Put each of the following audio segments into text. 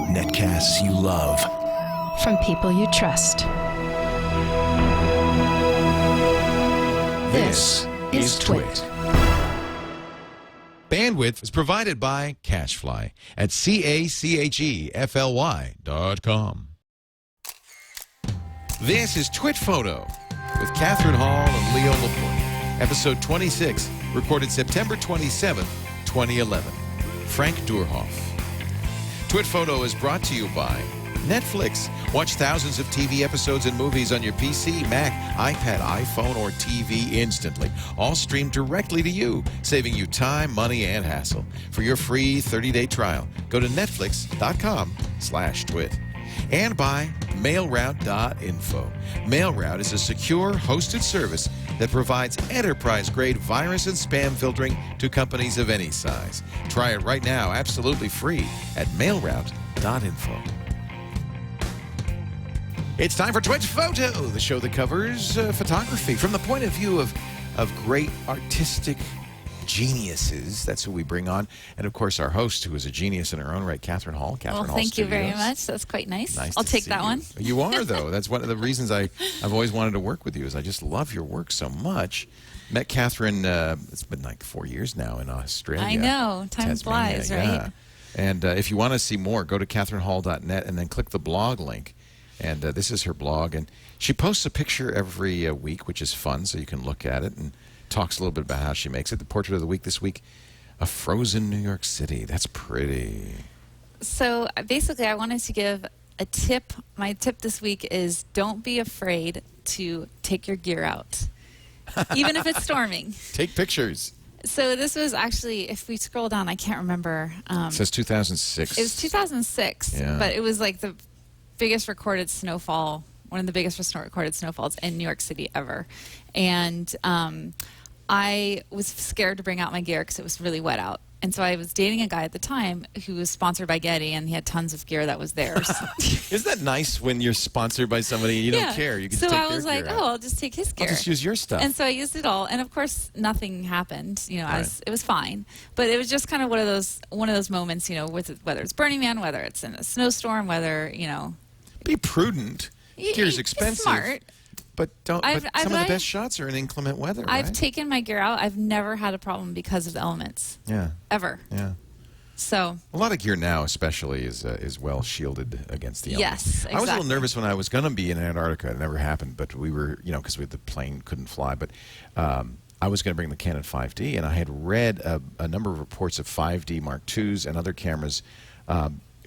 Netcasts you love. From people you trust. This is TWiT. Bandwidth is provided by Cachefly at CACHEFLY.com. This is TWiT Photo with Catherine Hall and Leo Laporte. Episode 26, recorded September 27, 2011. Frank Doorhof. TWiT Photo is brought to you by Netflix. Watch thousands of TV episodes and movies on your PC, Mac, iPad, iPhone, or TV instantly. All streamed directly to you, saving you time, money, and hassle. For your free 30-day trial, go to netflix.com/twit. And by mailroute.info. Mailroute is a secure, hosted service that provides enterprise-grade virus and spam filtering to companies of any size. Try it right now, absolutely free, at mailroute.info. It's time for TWiT Photo, the show that covers photography from the point of view of great artistic geniuses. That's who we bring on. And, of course, our host, who is a genius in her own right, Catherine Hall. Catherine Hall thank Studios. you very much. That's quite nice. I'll take that one. You are, though. That's one of the reasons I've always wanted to work with you, is I just love your work so much. Met Catherine, it's been like 4 years now in Australia. I know. Time flies, right? Yeah. And if you want to see more, go to catherinehall.net and then click the blog link. And this is her blog. And she posts a picture every week, which is fun, so you can look at it, and talks a little bit about how she makes it. The portrait of the week this week, a frozen New York City. That's pretty. So basically, I wanted to give a tip. My tip this week is don't be afraid to take your gear out, even if it's storming. Take pictures. So this was actually, if we scroll down, I can't remember. It says 2006. It was 2006, but it was like the biggest recorded snowfall, one of the biggest recorded snowfalls in New York City ever. And I was scared to bring out my gear because it was really wet out. And so I was dating a guy at the time who was sponsored by Getty, and he had tons of gear that was theirs. Isn't that nice when you're sponsored by somebody and you don't care? You can so just take I was like, I'll just take his gear. I'll just use your stuff. And so I used it all, and of course nothing happened. You know, it was fine. But it was just kind of one of those moments. You know, whether it's Burning Man, whether it's in a snowstorm, whether be prudent. Gear's expensive. Smart. But some of the best shots are in inclement weather, right? I've taken my gear out. I've never had a problem because of the elements. Yeah. Ever. Yeah. So a lot of gear now, especially, is well shielded against the elements. Yes, exactly. I was a little nervous when I was going to be in Antarctica. It never happened, but we were, because the plane couldn't fly. But I was going to bring the Canon 5D, and I had read a number of reports of 5D Mark IIs and other cameras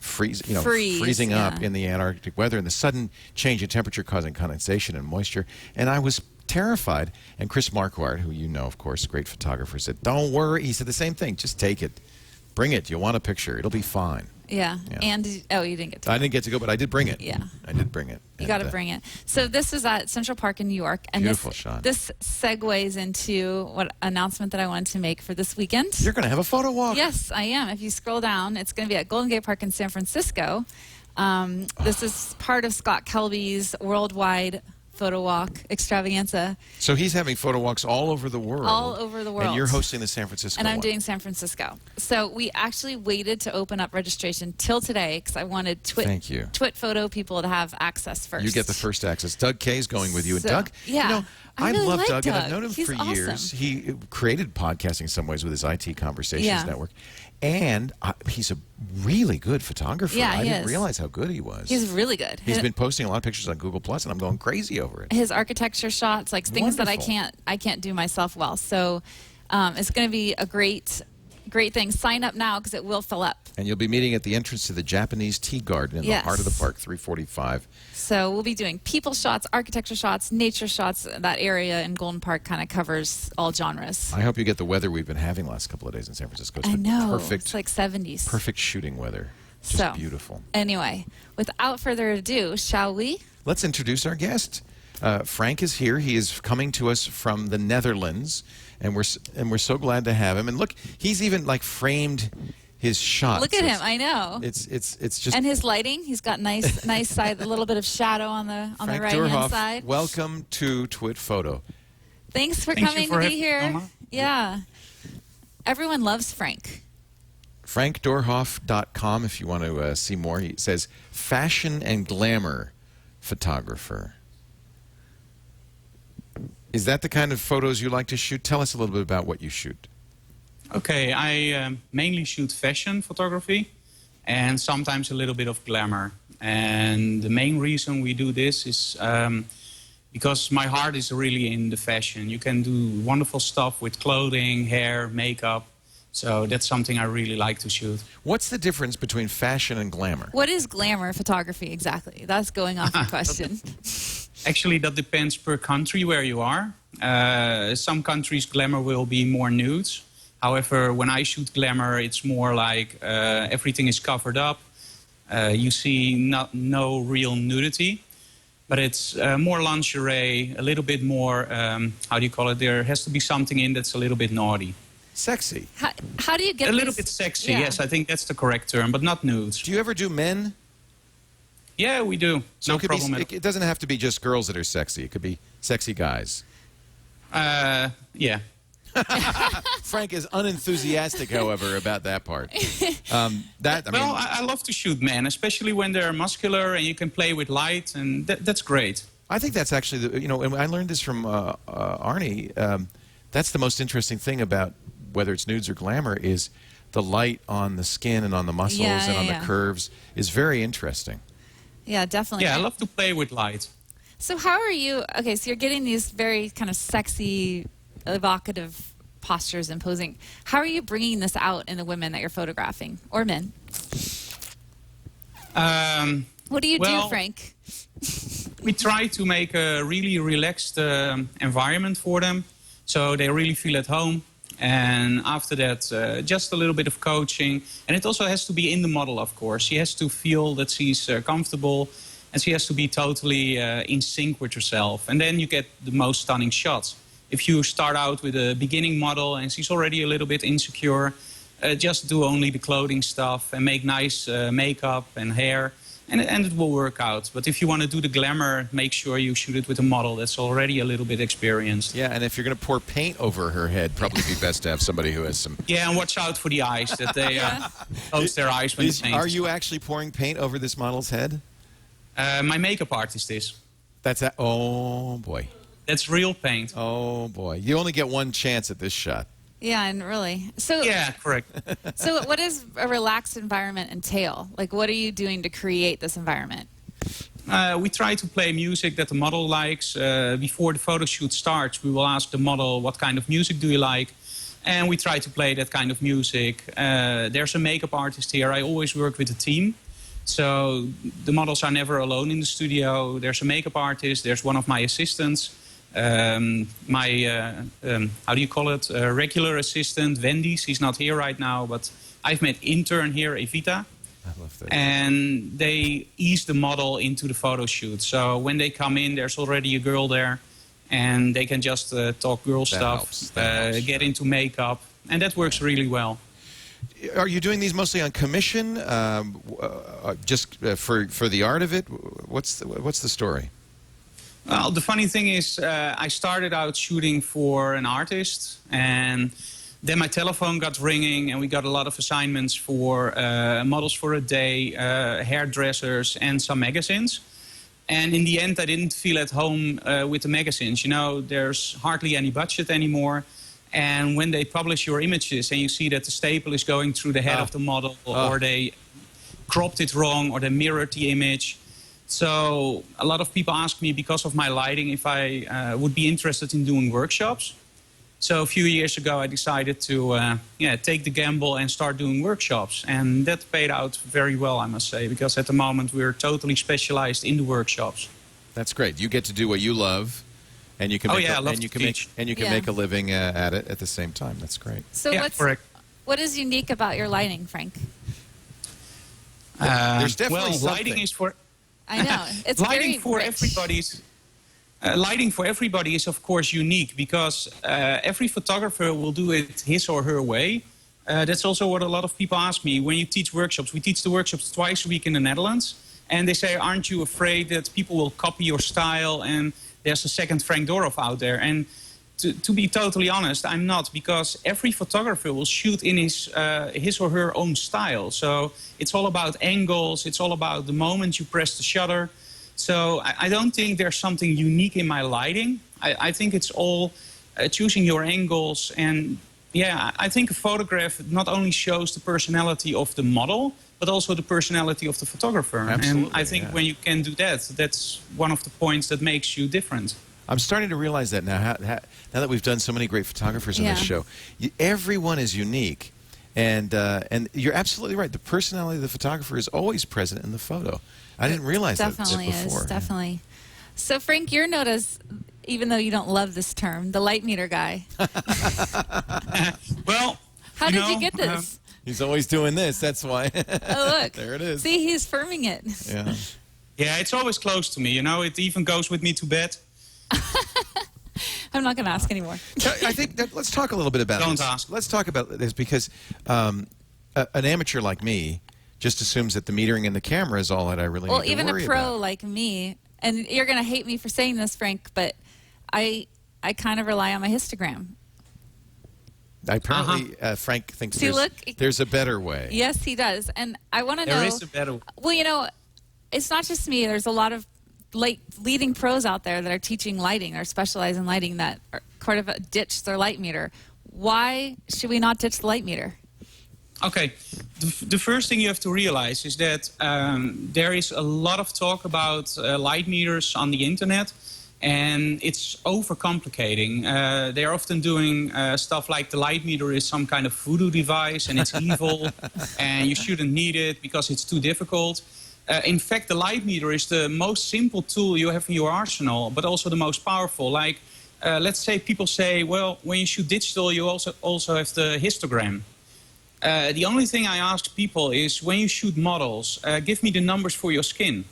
freezing up in the Antarctic weather, and the sudden change in temperature causing condensation and moisture. And I was terrified. And Chris Marquardt, who you know, of course, great photographer, said, "Don't worry." He said the same thing. Just take it. Bring it. You want a picture. It'll be fine. Yeah. And, you didn't get to go. I didn't get to go, but I did bring it. Yeah. I did bring it. You got to bring it. So this was at Central Park in New York. And beautiful shot. This segues into what announcement that I wanted to make for this weekend. You're going to have a photo walk. Yes, I am. If you scroll down, it's going to be at Golden Gate Park in San Francisco. This is part of Scott Kelby's worldwide photo walk extravaganza. So he's having photo walks all over the world. All over the world. And you're hosting the San Francisco And I'm one. doing San Francisco. So we actually waited to open up registration till today because I wanted TWiT Photo people to have access first. You get the first access. Doug Kay's going with you. And Doug, I really love like Doug, and I've known him He's for awesome. years. He created podcasting in some ways with his IT Conversations Network. And he's a really good photographer. Yeah, I didn't realize how good he was. He's really good. He's been posting a lot of pictures on Google Plus, and I'm going crazy over it. His architecture shots, like things that I can't do myself well. So it's going to be a great thing. Sign up now because it will fill up. And you'll be meeting at the entrance to the Japanese Tea Garden in the heart of the park, 345. So we'll be doing people shots, architecture shots, nature shots. That area in Golden Park kind of covers all genres. I hope you get the weather we've been having the last couple of days in San Francisco. It's been perfect. It's like 70s. Perfect shooting weather. Just beautiful. Anyway, without further ado, shall we? Let's introduce our guest. Frank is here. He is coming to us from the Netherlands, and we're so glad to have him. And look, he's even framed his shots. Look at him! I know. It's just, and his lighting. He's got nice side, a little bit of shadow on the right hand side. Welcome to TWiT Photo. Thanks for coming to be here. Yeah, everyone loves Frank. FrankDoorhof.com if you want to see more. He says, fashion and glamour photographer. Is that the kind of photos you like to shoot? Tell us a little bit about what you shoot. Okay, I mainly shoot fashion photography and sometimes a little bit of glamour. And the main reason we do this is because my heart is really in the fashion. You can do wonderful stuff with clothing, hair, makeup. So that's something I really like to shoot. What's the difference between fashion and glamour? What is glamour photography exactly? That's going off the question. Actually, that depends per country where you are. Some countries, glamour will be more nudes. However, when I shoot glamour, it's more like everything is covered up. You see no real nudity. But it's more lingerie, a little bit more, how do you call it? There has to be something in that's a little bit naughty. Sexy. How do you get a little bit sexy, yeah. Yes, I think that's the correct term, but not nudes. Do you ever do men? Yeah, we do. So no problem. it doesn't have to be just girls that are sexy. It could be sexy guys. Yeah. Frank is unenthusiastic, however, about that part. I love to shoot men, especially when they're muscular and you can play with light, and that's great. I think that's actually, and I learned this from Arnie. That's the most interesting thing about whether it's nudes or glamour is the light on the skin and on the muscles and on the curves is very interesting. Yeah, definitely. Yeah, I love to play with light. So how are you, okay, so you're getting these very kind of sexy, evocative postures and posing. How are you bringing this out in the women that you're photographing, or men? What do you do, Frank? We try to make a really relaxed environment for them, so they really feel at home. And after that, just a little bit of coaching. And it also has to be in the model, of course. She has to feel that she's comfortable, and she has to be totally in sync with herself. And then you get the most stunning shots. If you start out with a beginning model and she's already a little bit insecure, just do only the clothing stuff and make nice makeup and hair, and it will work out. But if you want to do the glamour, make sure you shoot it with a model that's already a little bit experienced. Yeah, and if you're going to pour paint over her head, probably be best to have somebody who has some... Yeah, and watch out for the eyes, that they close their eyes when they paint. Are you actually pouring paint over this model's head? My makeup artist is. Oh, boy. That's real paint. Oh, boy. You only get one chance at this shot. Yeah, and really. So yeah, correct. So what does a relaxed environment entail? Like, what are you doing to create this environment? We try to play music that the model likes. Before the photo shoot starts, we will ask the model, what kind of music do you like? And we try to play that kind of music. There's a makeup artist here. I always work with a team. So the models are never alone in the studio. There's a makeup artist. There's one of my assistants. My, how do you call it, regular assistant, Wendy. She's not here right now, but I've met intern here, Evita. I love that. And they ease the model into the photo shoot. So when they come in, there's already a girl there, and they can just talk girl stuff, get into makeup, and that works really well. Are you doing these mostly on commission, just for the art of it? What's the story? Well, the funny thing is, I started out shooting for an artist, and then my telephone got ringing, and we got a lot of assignments for models for a day, hairdressers, and some magazines. And in the end, I didn't feel at home with the magazines. You know, there's hardly any budget anymore. And when they publish your images and you see that the staple is going through the head of the model, or they cropped it wrong, or they mirrored the image. So a lot of people ask me, because of my lighting, if I would be interested in doing workshops. So a few years ago, I decided to take the gamble and start doing workshops. And that paid out very well, I must say, because at the moment we're totally specialized in the workshops. That's great. You get to do what you love, and you can make a living at it at the same time. That's great. So what is unique about your lighting, Frank? There's definitely something. Lighting is for... I know. It's lighting very for rich. everybody's. Lighting for everybody is, of course, unique, because every photographer will do it his or her way. That's also what a lot of people ask me. When you teach workshops, we teach the workshops twice a week in the Netherlands. And they say, aren't you afraid that people will copy your style and there's a second Frank Doorhof out there? And to be totally honest, I'm not, because every photographer will shoot in his or her own style. So it's all about angles. It's all about the moment you press the shutter. So I don't think there's something unique in my lighting. I think it's all choosing your angles. And yeah, I think a photograph not only shows the personality of the model, but also the personality of the photographer. Absolutely, and I think when you can do that, that's one of the points that makes you different. I'm starting to realize that now. Now that we've done so many great photographers on this show, everyone is unique, and you're absolutely right. The personality of the photographer is always present in the photo. I didn't realize that before. Is definitely. So Frank, you're known as, even though you don't love this term, the Lightmeter guy. Well, how did you get this? He's always doing this. That's why. Oh, look. There it is. See, he's firming it. Yeah. Yeah, it's always close to me. You know, it even goes with me to bed. I'm not going to ask anymore. I think that, let's talk a little bit about Don't this. ask. Let's talk about this because an amateur like me just assumes that the metering and the camera is all that I really need to worry about. Well, even a pro like me, and you're going to hate me for saying this, Frank, but I kind of rely on my histogram. Apparently, Frank thinks See, there's a better way. Yes, he does. And I want to know... There is a better way. Well, you know, it's not just me. There's a lot of leading pros out there that are teaching lighting or specialize in lighting that are kind of ditch their Lightmeter. Why should we not ditch the Lightmeter? Okay, the first thing you have to realize is that there is a lot of talk about light meters on the internet, and it's overcomplicating. They're often doing stuff like the light meter is some kind of voodoo device and it's evil and you shouldn't need it because it's too difficult. In fact, the light meter is the most simple tool you have in your arsenal, but also the most powerful. Like, let's say people say, well, when you shoot digital, you also have the histogram. The only thing I ask people is, when you shoot models, give me the numbers for your skin.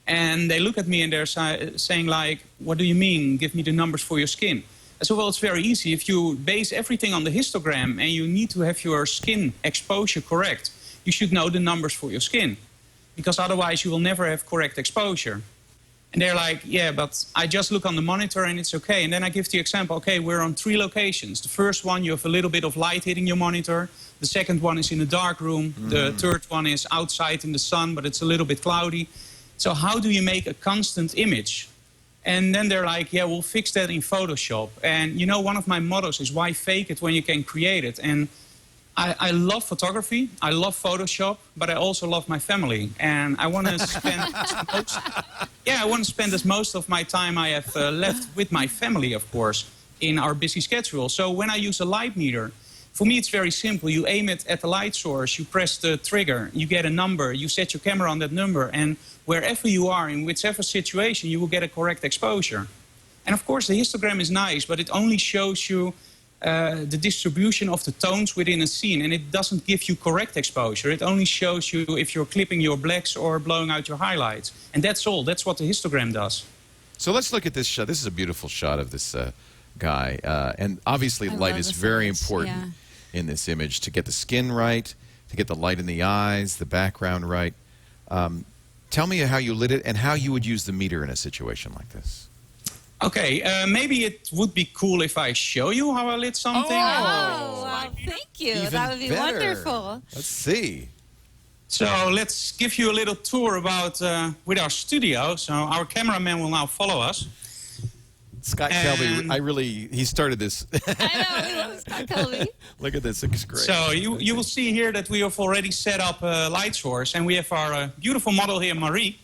And they look at me and they're saying, like, what do you mean, give me the numbers for your skin? I said, well, it's very easy. If you base everything on the histogram and you need to have your skin exposure correct, you should know the numbers for your skin. Because otherwise you will never have correct exposure. And they're like, yeah, but I just look on the monitor and it's okay. And then I give the example, okay, we're on 3 locations. The first one, you have a little bit of light hitting your monitor. The second one is in a dark room. The third one is outside in the sun, but it's a little bit cloudy. So how do you make a constant image? And then they're like, yeah, we'll fix that in Photoshop. And you know, one of my mottos is, why fake it when you can create it? And I love photography, I love Photoshop, but I also love my family. And I want to spend most of my time I have left with my family, of course, in our busy schedule. So when I use a light meter, for me it's very simple. You aim it at the light source, you press the trigger, you get a number, you set your camera on that number, and wherever you are, in whichever situation, you will get a correct exposure. And of course the histogram is nice, but it only shows you the distribution of the tones within a scene, and it doesn't give you correct exposure. It only shows you if you're clipping your blacks or blowing out your highlights. And that's all. That's what the histogram does. So let's look at this shot. This is a beautiful shot of this guy. And obviously light is very important in this image, to get the skin right, to get the light in the eyes, the background right. Tell me how you lit it and how you would use the meter in a situation like this. Okay, maybe it would be cool if I show you how I lit something. Oh, well, thank you. Even that would be better. wonderful. Let's see. So let's give you a little tour about with our studio. So our cameraman will now follow us. Scott Kelby, he started this. I know, we love Scott Kelby. Look at this, it's great. So you will see here that we have already set up a light source, and we have our beautiful model here, Marie.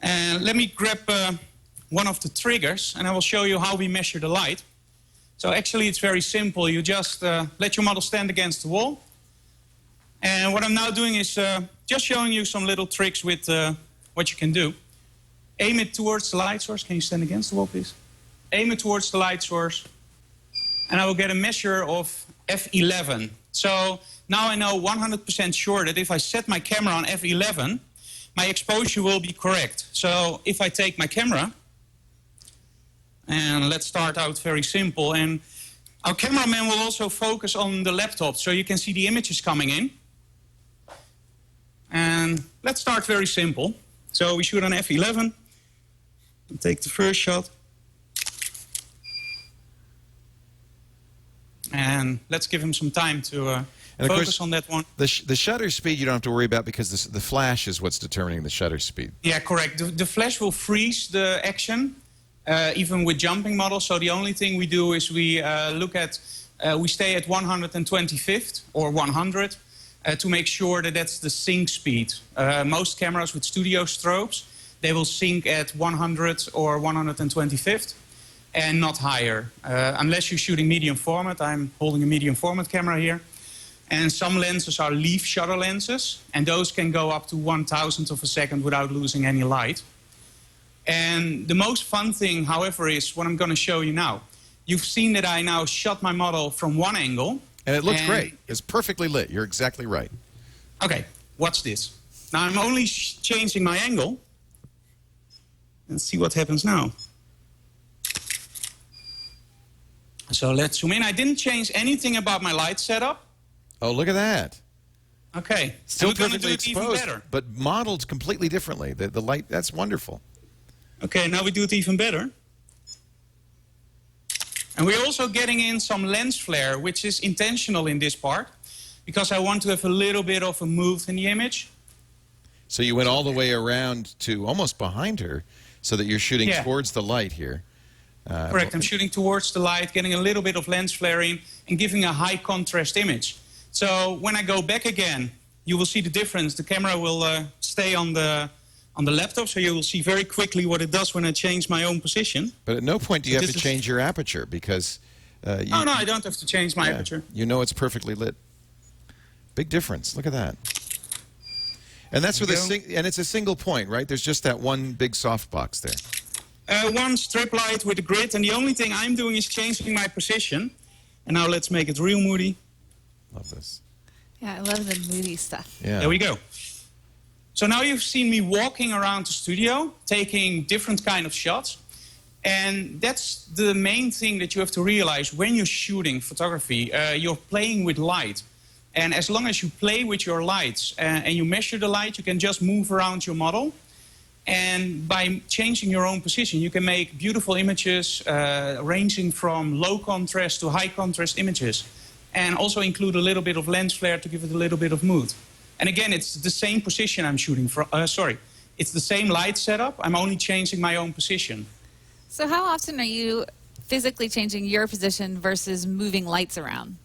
And let me grab one of the triggers, and I will show you how we measure the light. So actually it's very simple. You just let your model stand against the wall. And what I'm now doing is just showing you some little tricks with what you can do. Aim it towards the light source. Can you stand against the wall, please? Aim it towards the light source, and I will get a measure of f11. So now I know 100% sure that if I set my camera on f11, my exposure will be correct. So if I take my camera, and let's start out very simple. And our cameraman will also focus on the laptop, so you can see the images coming in. And let's start very simple. So we shoot on f11. Take the first shot. And let's give him some time to focus on that one. The shutter speed you don't have to worry about because the flash is what's determining the shutter speed. Yeah, correct. The flash will freeze the action, even with jumping models. So the only thing we do is we we stay at 125th or 100 to make sure that that's the sync speed. Most cameras with studio strobes, they will sync at 100 or 125th. And not higher, unless you're shooting medium format. I'm holding a medium format camera here. And some lenses are leaf shutter lenses, and those can go up to 1,000th of a second without losing any light. And the most fun thing, however, is what I'm going to show you now. You've seen that I now shot my model from one angle. And it looks great. It's perfectly lit. You're exactly right. Okay, watch this. Now I'm only changing my angle. Let's see what happens now. So let's zoom in. I didn't change anything about my light setup. Oh, look at that. Okay. Still perfectly exposed, but modeled completely differently. The light, that's wonderful. Okay, now we do it even better. And we're also getting in some lens flare, which is intentional in this part, because I want to have a little bit of a move in the image. So you went all the way around to almost behind her so that you're shooting towards the light here. Correct. I'm shooting towards the light, getting a little bit of lens flare in, and giving a high contrast image. So when I go back again, you will see the difference. The camera will stay on the laptop, so you will see very quickly what it does when I change my own position. But at no point do you have to change your aperture because... oh, no, I don't have to change my aperture. You know it's perfectly lit. Big difference. Look at that. And that's with and it's a single point, right? There's just that one big softbox there. One strip light with a grid, and the only thing I'm doing is changing my position. And now let's make it real moody. Love this. Yeah, I love the moody stuff. Yeah. There we go. So now you've seen me walking around the studio, taking different kind of shots. And that's the main thing that you have to realize when you're shooting photography. You're playing with light. And as long as you play with your lights and you measure the light, you can just move around your model. And by changing your own position, you can make beautiful images ranging from low contrast to high contrast images. And also include a little bit of lens flare to give it a little bit of mood. And again, it's the same position I'm shooting from. It's the same light setup. I'm only changing my own position. So how often are you physically changing your position versus moving lights around?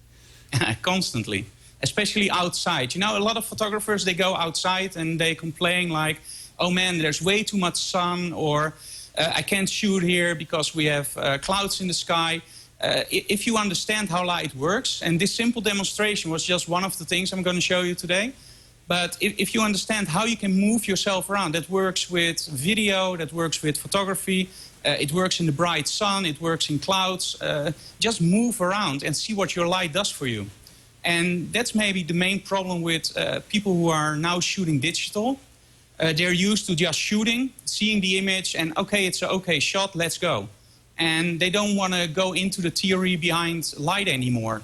Constantly, especially outside. You know, a lot of photographers, they go outside and they complain like, oh man, there's way too much sun, or I can't shoot here because we have clouds in the sky. If you understand how light works, and this simple demonstration was just one of the things I'm going to show you today, but if you understand how you can move yourself around, that works with video, that works with photography, it works in the bright sun, it works in clouds. Just move around and see what your light does for you. And that's maybe the main problem with people who are now shooting digital. They're used to just shooting, seeing the image, and okay, it's an okay shot, let's go. And they don't want to go into the theory behind light anymore.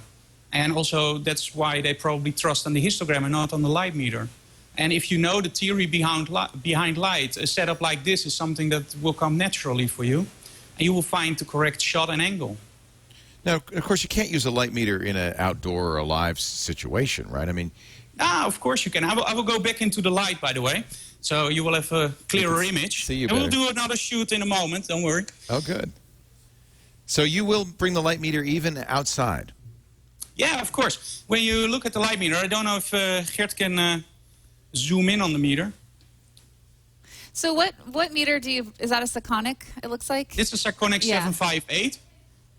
And also, that's why they probably trust on the histogram and not on the Lightmeter. And if you know the theory behind light, a setup like this is something that will come naturally for you. And you will find the correct shot and angle. Now, of course, you can't use a Lightmeter in an outdoor or a live situation, right? I mean... of course you can. I will go back into the light, by the way. So you will have a clearer image. See you and we'll do another shoot in a moment, don't worry. Oh, good. So you will bring the Lightmeter even outside? Yeah, of course. When you look at the Lightmeter, I don't know if Gert can zoom in on the meter. So what meter do you, is that a Sekonic, it looks like? It's a Sekonic 758.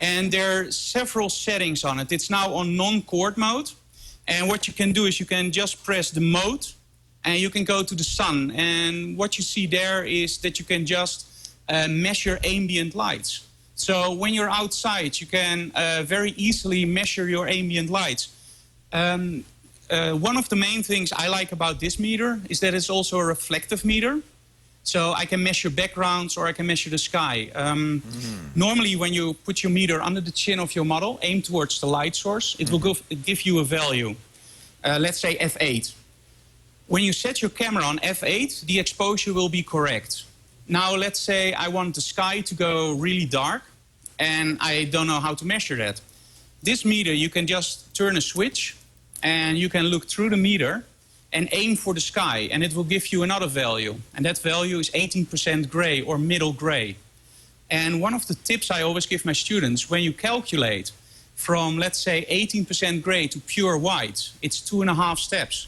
And there are several settings on it. It's now on non-chord mode. And what you can do is you can just press the mode and you can go to the sun. And what you see there is that you can just measure ambient lights. So when you're outside, you can very easily measure your ambient lights. One of the main things I like about this meter is that it's also a reflective meter. So I can measure backgrounds or I can measure the sky. Normally, when you put your meter under the chin of your model, aim towards the light source, it will give you a value. Let's say f8. When you set your camera on f8, the exposure will be correct. Now, let's say I want the sky to go really dark, and I don't know how to measure that. This meter, you can just turn a switch and you can look through the meter and aim for the sky, and it will give you another value. And that value is 18% gray or middle gray. And one of the tips I always give my students, when you calculate from, let's say, 18% gray to pure white, it's 2.5 steps.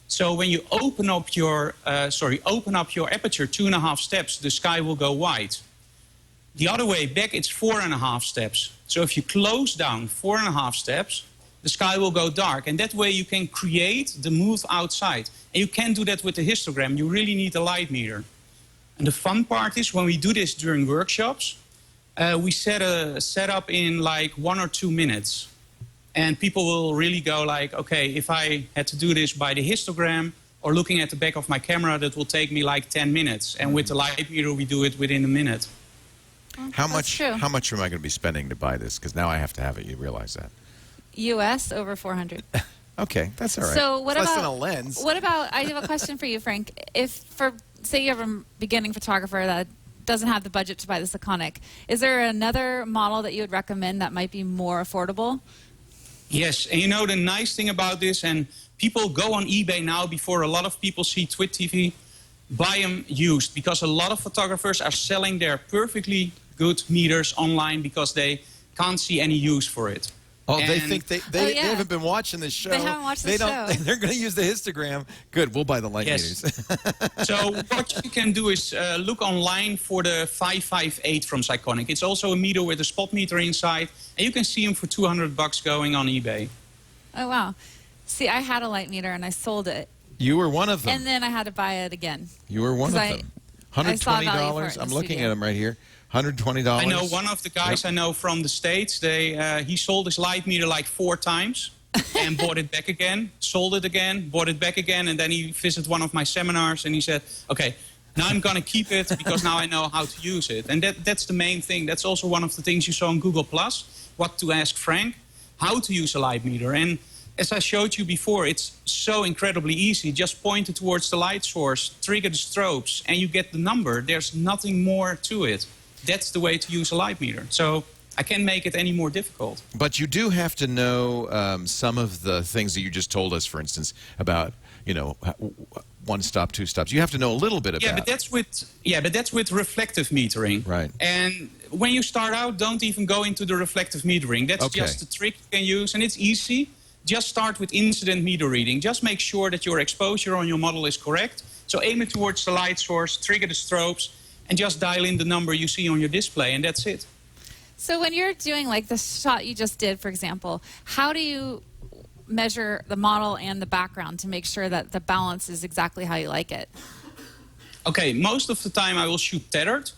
So when you open up your aperture 2.5 steps, the sky will go white. The other way back, it's 4.5 steps. So if you close down 4.5 steps, the sky will go dark. And that way you can create the mood outside. And you can't do that with the histogram. You really need a light meter. And the fun part is when we do this during workshops, we set up in like 1 or 2 minutes. And people will really go like, okay, if I had to do this by the histogram or looking at the back of my camera, that will take me like 10 minutes. And with the light meter, we do it within a minute. How much am I going to be spending to buy this? Because now I have to have it. You realize that. US over 400. Okay, that's all right. So what it's about less than a lens? What about? I have a question for you, Frank. If say you have a beginning photographer that doesn't have the budget to buy the Sekonic, is there another model that you would recommend that might be more affordable? Yes, and you know the nice thing about this, and people go on eBay now before a lot of people see TWiT TV, buy them used, because a lot of photographers are selling their perfectly good meters online because they can't see any use for it. Oh, they think they haven't been watching this show. They haven't watched the show. They're going to use the histogram. Good, we'll buy the light meters. So what you can do is look online for the 558 from Sekonic. It's also a meter with a spot meter inside, and you can see them for $200 going on eBay. Oh wow! See, I had a light meter and I sold it. You were one of them. And then I had to buy it again. You were one of them. $120. I'm looking at them right here. $120. I know one of the guys I know from the States. He sold his light meter like 4 times and bought it back again, sold it again, bought it back again, and then he visited one of my seminars and he said, okay, now I'm going to keep it because now I know how to use it. And that's the main thing. That's also one of the things you saw on Google+, what to ask Frank, how to use a light meter. And as I showed you before, it's so incredibly easy. Just point it towards the light source, trigger the strobes, and you get the number. There's nothing more to it. That's the way to use a light meter. So I can't make it any more difficult. But you do have to know some of the things that you just told us, for instance, about, you know, 1 stop, 2 stops. You have to know a little bit about. But that's with reflective metering. Right. And when you start out, don't even go into the reflective metering. That's just a trick you can use, and it's easy. Just start with incident meter reading. Just make sure that your exposure on your model is correct. So aim it towards the light source, trigger the strobes, and just dial in the number you see on your display, and that's it. So when you're doing like the shot you just did, for example, how do you measure the model and the background to make sure that the balance is exactly how you like it? Okay, most of the time I will shoot tethered.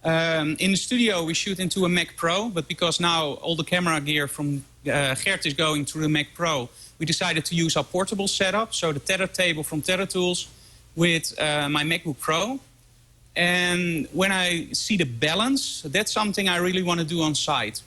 In the studio we shoot into a Mac Pro, but because now all the camera gear from Gert is going through the Mac Pro, we decided to use our portable setup, so the tether table from Tethertools with my MacBook Pro. And when I see the balance, that's something I really want to do on site.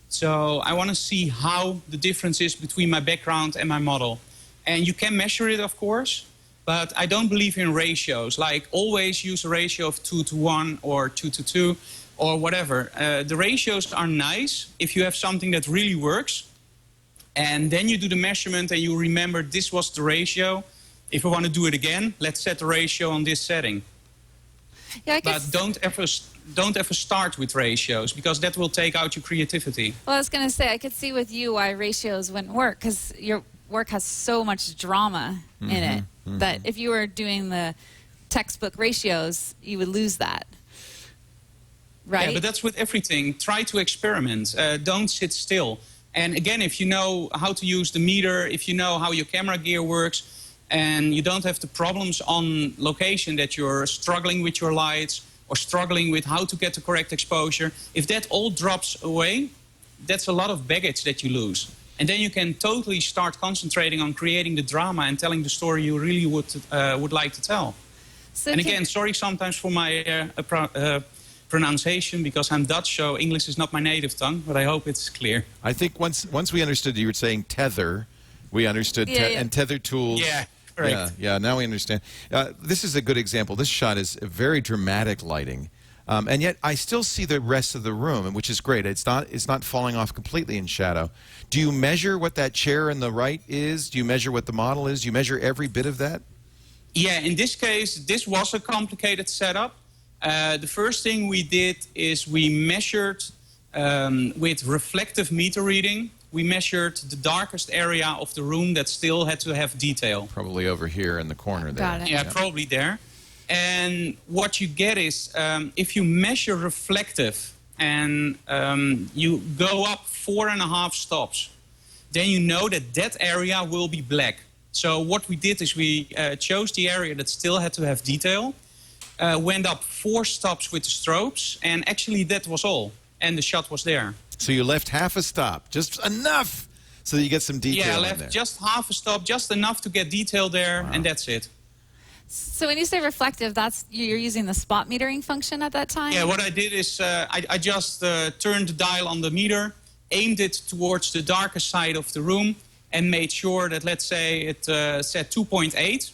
So I want to see how the difference is between my background and my model. And you can measure it, of course, but I don't believe in ratios. Like always use a ratio of 2:1 or 2:2 or whatever. The ratios are nice if you have something that really works. And then you do the measurement and you remember this was the ratio. If I want to do it again, let's set the ratio on this setting. Yeah, but don't ever start with ratios, because that will take out your creativity. Well, I was going to say, I could see with you why ratios wouldn't work, because your work has so much drama in it that if you were doing the textbook ratios, you would lose that. Right? Yeah, but that's with everything. Try to experiment. Don't sit still. And again, if you know how to use the meter, if you know how your camera gear works, and you don't have the problems on location that you're struggling with your lights or struggling with how to get the correct exposure, if that all drops away, that's a lot of baggage that you lose. And then you can totally start concentrating on creating the drama and telling the story you really would like to tell. So and again, sorry sometimes for my pronunciation, because I'm Dutch, so English is not my native tongue, but I hope it's clear. I think once we understood you were saying tether, we understood, and Tethertools. Yeah. Correct. Yeah, now we understand. This is a good example. This shot is very dramatic lighting. And yet I still see the rest of the room, which is great. It's not falling off completely in shadow. Do you measure what that chair in the right is? Do you measure what the model is? Do you measure every bit of that? Yeah, in this case, this was a complicated setup. The first thing we did is we measured with reflective meter reading. We measured the darkest area of the room that still had to have detail. Probably over here in the corner there. Got it. Yeah, probably there. And what you get is, if you measure reflective and you go up 4.5 stops, then you know that that area will be black. So what we did is we chose the area that still had to have detail, went up 4 stops with the strobes, and actually that was all. And the shot was there. So you left half a stop, just enough so that you get some detail Yeah, I in left there. just half a stop, just enough to get detail there, and that's it. So when you say reflective, that's you're using the spot metering function at that time? Yeah, what I did is I just turned the dial on the meter, aimed it towards the darkest side of the room, and made sure that, let's say, it said 2.8.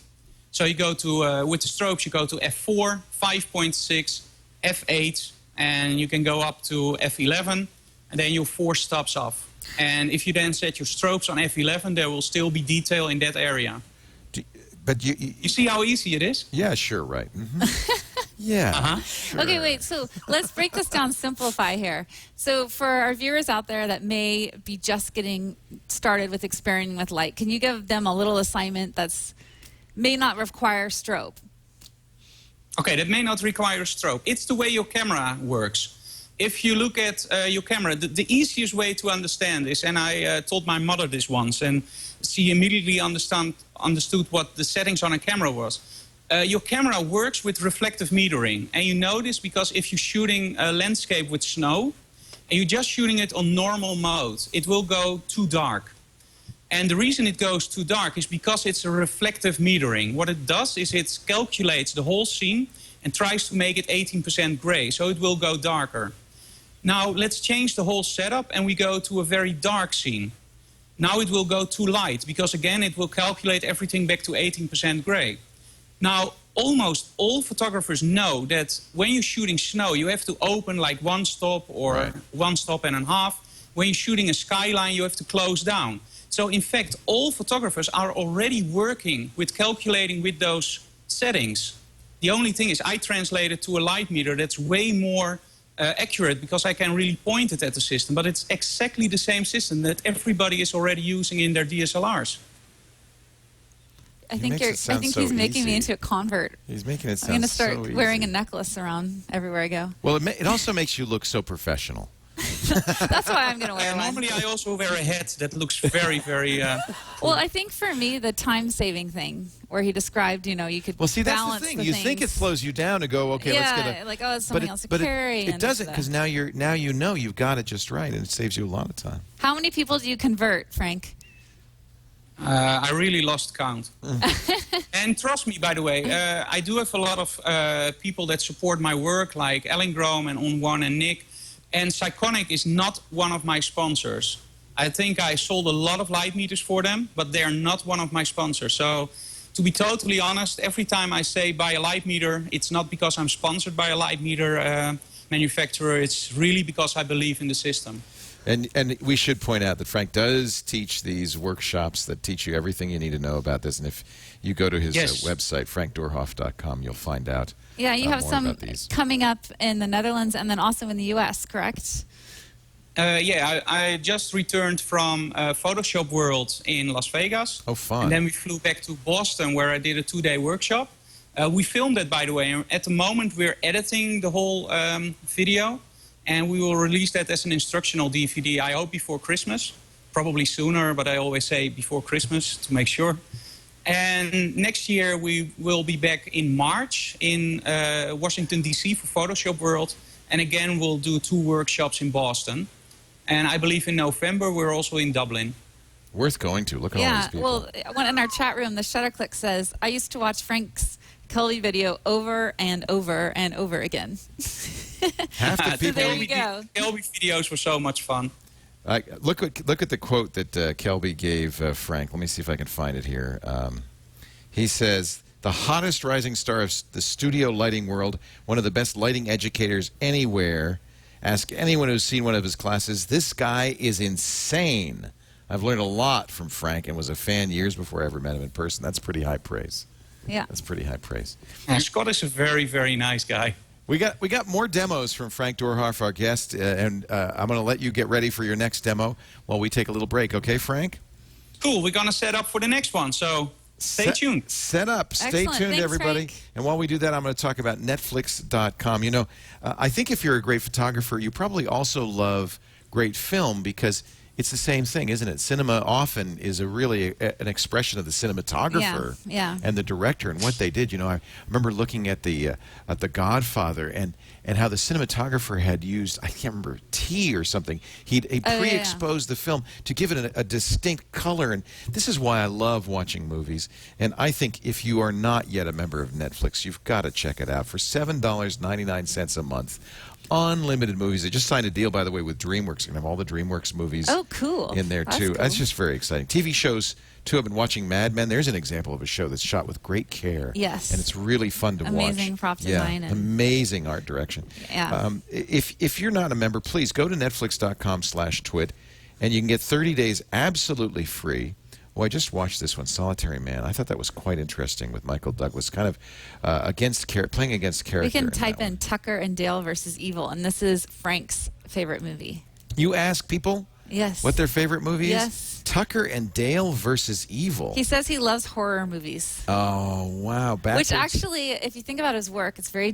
So you go to, with the strobes, you go to F4, 5.6, F8, and you can go up to F11, and then you're 4 stops off. And if you then set your strobes on F11, there will still be detail in that area. But You see how easy it is? yeah, sure, right. Yeah. Sure. Okay, wait, so let's break this down, simplify here. So for our viewers out there that may be just getting started with experimenting with light, can you give them a little assignment that's may not require strobe? Okay, that may not require a strobe. It's the way your camera works. If you look at your camera, the easiest way to understand this, and I told my mother this once, and she immediately understood what the settings on a camera was. Your camera works with reflective metering. And you know this because if you're shooting a landscape with snow, and you're just shooting it on normal mode, it will go too dark. And the reason it goes too dark is because it's a reflective metering. What it does is it calculates the whole scene and tries to make it 18% gray, so it will go darker. Now let's change the whole setup and we go to a very dark scene. Now it will go too light because again it will calculate everything back to 18% gray. Now almost all photographers know that when you're shooting snow you have to open like 1 stop or 1 stop and a half. When you're shooting a skyline you have to close down. So in fact all photographers are already working with calculating with those settings. The only thing is I translate it to a Lightmeter that's way more accurate because I can really point it at the system, but it's exactly the same system that everybody is already using in their DSLRs. I think he's making me into a convert. He's making it sound I'm going to start so wearing a easy. necklace around everywhere I go. Well, it also makes you look so professional. That's why I'm going to wear one. Normally I also wear a hat that looks very, very... Well, I think for me, the time-saving thing, where he described, you know, you could Well, see, that's balance the thing. the You things. think it slows you down to go, okay, let's get a... like, oh, it's something else to carry. It doesn't, because now you know you've got it just right, and it saves you a lot of time. How many people do you convert, Frank? I really lost count. And trust me, by the way, I do have a lot of people that support my work, like Ellingrom and On One and Nick. And Sekonic is not one of my sponsors. I think I sold a lot of Lightmeters for them, but they're not one of my sponsors. So to be totally honest, every time I say buy a Lightmeter, it's not because I'm sponsored by a Lightmeter manufacturer. It's really because I believe in the system. And we should point out that Frank does teach these workshops that teach you everything you need to know about this. And if you go to his website, frankdoorhof.com, you'll find out Yeah, you have more some about these. coming up in the Netherlands and then also in the U.S., correct? Yeah, I just returned from Photoshop World in Las Vegas. Oh, fun. And then we flew back to Boston where I did a 2-day workshop. We filmed it, by the way. And at the moment, we're editing the whole video. And we will release that as an instructional DVD, I hope before Christmas. Probably sooner, but I always say before Christmas to make sure. And next year we will be back in March in Washington, D.C. for Photoshop World. And again, we'll do 2 workshops in Boston. And I believe in November we're also in Dublin. Worth going to. Look at all these people. Well, in our chat room, the Shutterclick says, I used to watch Frank's Kelby video over and over and over again. Half the people. So there you go. Kelby videos were so much fun. Look at the quote that Kelby gave Frank. Let me see if I can find it here. He says, the hottest rising star of the studio lighting world, one of the best lighting educators anywhere. Ask anyone who's seen one of his classes. This guy is insane. I've learned a lot from Frank and was a fan years before I ever met him in person. That's pretty high praise. Yeah. That's pretty high praise. And Scott is a very, very nice guy. We got more demos from Frank Doorhof, our guest, and I'm going to let you get ready for your next demo while we take a little break. Okay, Frank? Cool. We're going to set up for the next one, so stay tuned. Set up. Stay Excellent. tuned, Thanks, everybody. Frank. And while we do that, I'm going to talk about Netflix.com. You know, I think if you're a great photographer, you probably also love great film because it's the same thing, isn't it? Cinema often is really an expression of the cinematographer and the director and what they did. You know, I remember looking at the Godfather and how the cinematographer had used, I can't remember, tea or something. He pre-exposed the film to give it a distinct color. And this is why I love watching movies. And I think if you are not yet a member of Netflix, you've got to check it out. For $7.99 a month, unlimited movies. They just signed a deal, by the way, with DreamWorks. You're going to have all the DreamWorks movies in there, too. Cool. That's just very exciting. TV shows, too. I've been watching Mad Men. There's an example of a show that's shot with great care. Yes. And it's really fun to watch. Amazing prop design. Yeah, amazing art direction. Yeah. If you're not a member, please go to netflix.com/twit, and you can get 30 days absolutely free. Well, I just watched this one, Solitary Man. I thought that was quite interesting with Michael Douglas, kind of playing against character. We can type in Tucker and Dale versus Evil, and this is Frank's favorite movie. You ask people what their favorite movie is? Yes. Tucker and Dale versus Evil. He says he loves horror movies. Oh, wow. Backwards. Which actually, if you think about his work, it's very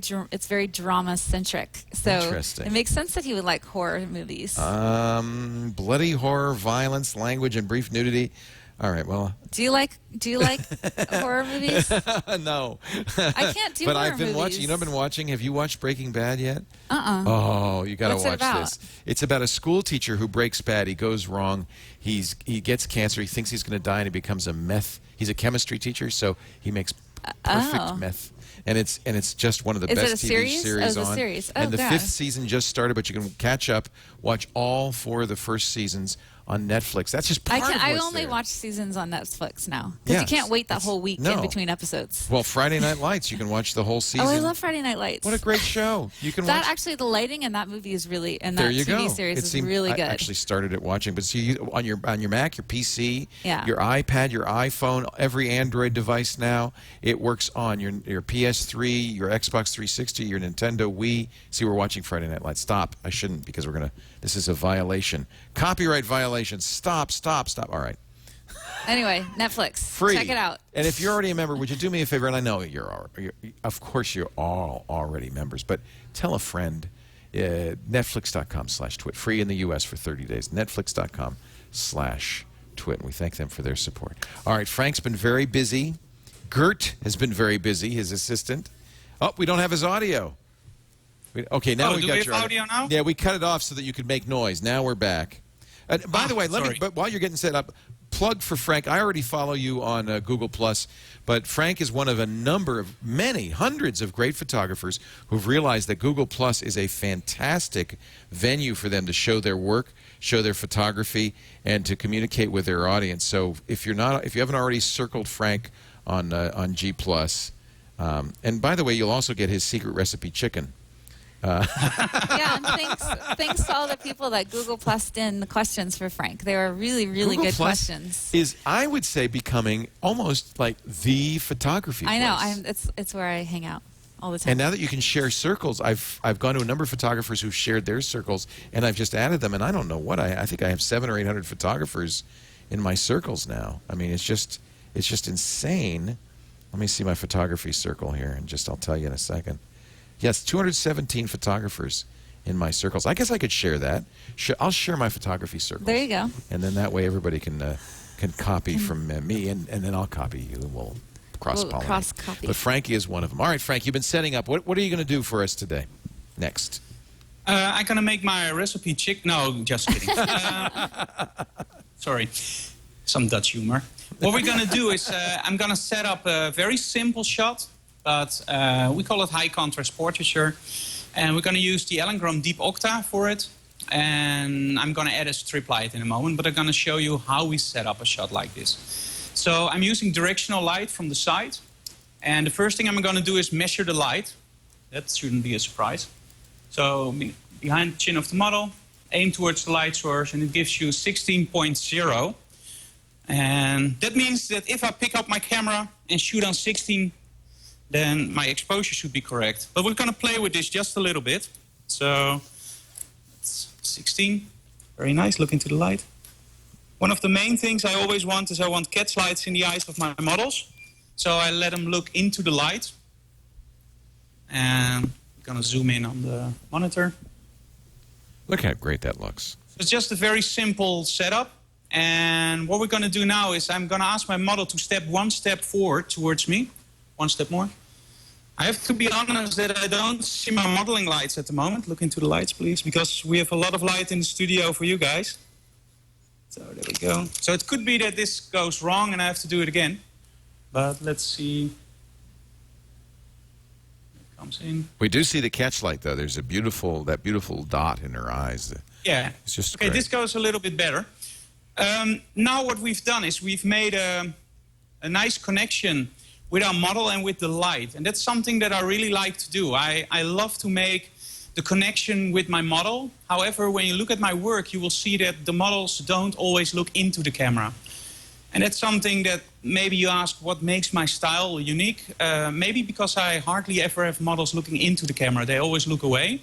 drama-centric. So Interesting. It makes sense that he would like horror movies. Bloody horror, violence, language, and brief nudity. All right, well. Do you like horror movies? No. I can't do but horror I've been movies. watching. You know, I've been watching. Have you watched Breaking Bad yet? Uh-uh. Oh, you got to watch this. It's about a school teacher who breaks bad. He goes wrong. He gets cancer. He thinks he's going to die, and he becomes a meth. He's a chemistry teacher, so he makes perfect meth. And it's just one of the best TV series on. Series. Oh, and the gosh. 5th season just started, but you can catch up, watch all 4 of the first seasons on Netflix. That's just part of what's I only there. watch seasons on Netflix now. Because you can't wait that whole week in between episodes. Well, Friday Night Lights, you can watch the whole season. Oh, I love Friday Night Lights. What a great show. You can that watch. Actually, the lighting in that movie is really, and that There you TV go. series is really good. I actually started it watching, but see, on your Mac, your PC, Yeah. your iPad, your iPhone, every Android device now, it works on your PS3, your Xbox 360, your Nintendo Wii. See, we're watching Friday Night Lights. Stop. I shouldn't because this is a violation. Copyright violation. Stop. All right. Anyway, Netflix. Free. Check it out. And if you're already a member, would you do me a favor? And I know of course you're all already members, but tell a friend. Netflix.com/twit. Free in the U.S. for 30 days. Netflix.com/twit. And we thank them for their support. All right, Frank's been very busy. Gert has been very busy, his assistant. Oh, we don't have his audio. Okay, now we got your audio now? Yeah, we cut it off so that you could make noise. Now we're back. By the way, but while you're getting set up, plug for Frank. I already follow you on Google+, but Frank is one of a number of hundreds of great photographers who've realized that Google+ is a fantastic venue for them to show their work, show their photography, and to communicate with their audience. So if you haven't already circled Frank on G+, and by the way, you'll also get his secret recipe chicken. Yeah, and thanks to all the people that Google Plused in the questions for Frank. They were really, really good questions. Is, I would say, becoming almost like the photography place. I know. It's where I hang out all the time. And now that you can share circles, I've gone to a number of photographers who've shared their circles, and I've just added them, and I don't know what I think I have 700 or 800 photographers in my circles now. I mean, it's just insane. Let me see my photography circle here, and I'll tell you in a second. Yes, 217 photographers in my circles. I guess I could share that. I'll share my photography circles. There you go. And then that way everybody can copy from me, and then I'll copy you, and we'll cross-pollinate. Cross-copy. But Frankie is one of them. All right, Frank, you've been setting up. What are you going to do for us today? Next. I'm going to make my recipe chicken. No, just kidding. Sorry. Some Dutch humor. What we're going to do is I'm going to set up a very simple shot. But we call it high contrast portraiture. And we're going to use the Elengram Deep Octa for it. And I'm going to add a strip light in a moment, but I'm going to show you how we set up a shot like this. So I'm using directional light from the side. And the first thing I'm going to do is measure the light. That shouldn't be a surprise. So behind the chin of the model, aim towards the light source, and it gives you 16.0. And that means that if I pick up my camera and shoot on 16, then my exposure should be correct. But we're going to play with this just a little bit. So it's 16. Very nice. Look into the light. One of the main things I always want is I want cat's lights in the eyes of my models. So I let them look into the light. And I'm going to zoom in on the monitor. Look how great that looks. It's just a very simple setup. And what we're going to do now is I'm going to ask my model to step one step forward towards me. One step more. I have to be honest that I don't see my modeling lights at the moment. Look into the lights, please, because we have a lot of light in the studio for you guys. So there we go. So it could be that this goes wrong and I have to do it again. But let's see. It comes in. We do see the catch light, though. There's that beautiful dot in her eyes. Yeah. It's just okay, great. this goes a little bit better. Now what we've done is we've made a nice connection with our model and with the light. And that's something that I really like to do. I love to make the connection with my model. However, when you look at my work, you will see that the models don't always look into the camera. And that's something that maybe you ask, what makes my style unique? Maybe because I hardly ever have models looking into the camera. They always look away.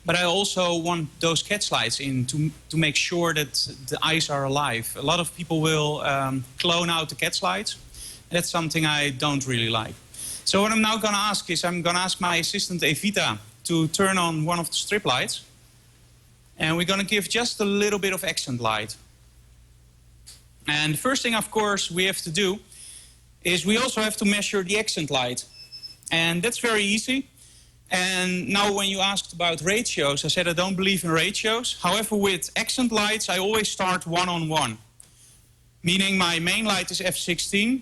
But I also want those catch lights in to make sure that the eyes are alive. A lot of people will clone out the catch lights. That's something I don't really like. So what I'm now going to ask is I'm going to ask my assistant Evita to turn on one of the strip lights. And we're going to give just a little bit of accent light. And the first thing, of course, we have to do is we also have to measure the accent light. And that's very easy. And now when you asked about ratios, I said I don't believe in ratios. However, with accent lights, I always start 1-on-1. Meaning my main light is f16.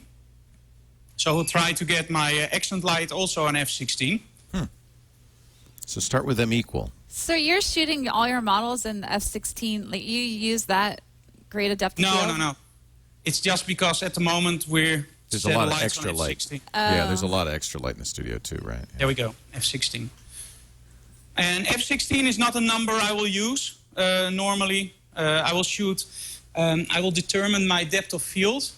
So I'll try to get my accent light also on f16. So start with them equal. So you're shooting all your models in the f16. Like you use that great depth of field? No. It's just because at the moment there's a lot of extra light. Yeah, there's a lot of extra light in the studio too, right? Yeah. There we go, f16. And f16 is not a number I will use normally. I will shoot. I will determine my depth of field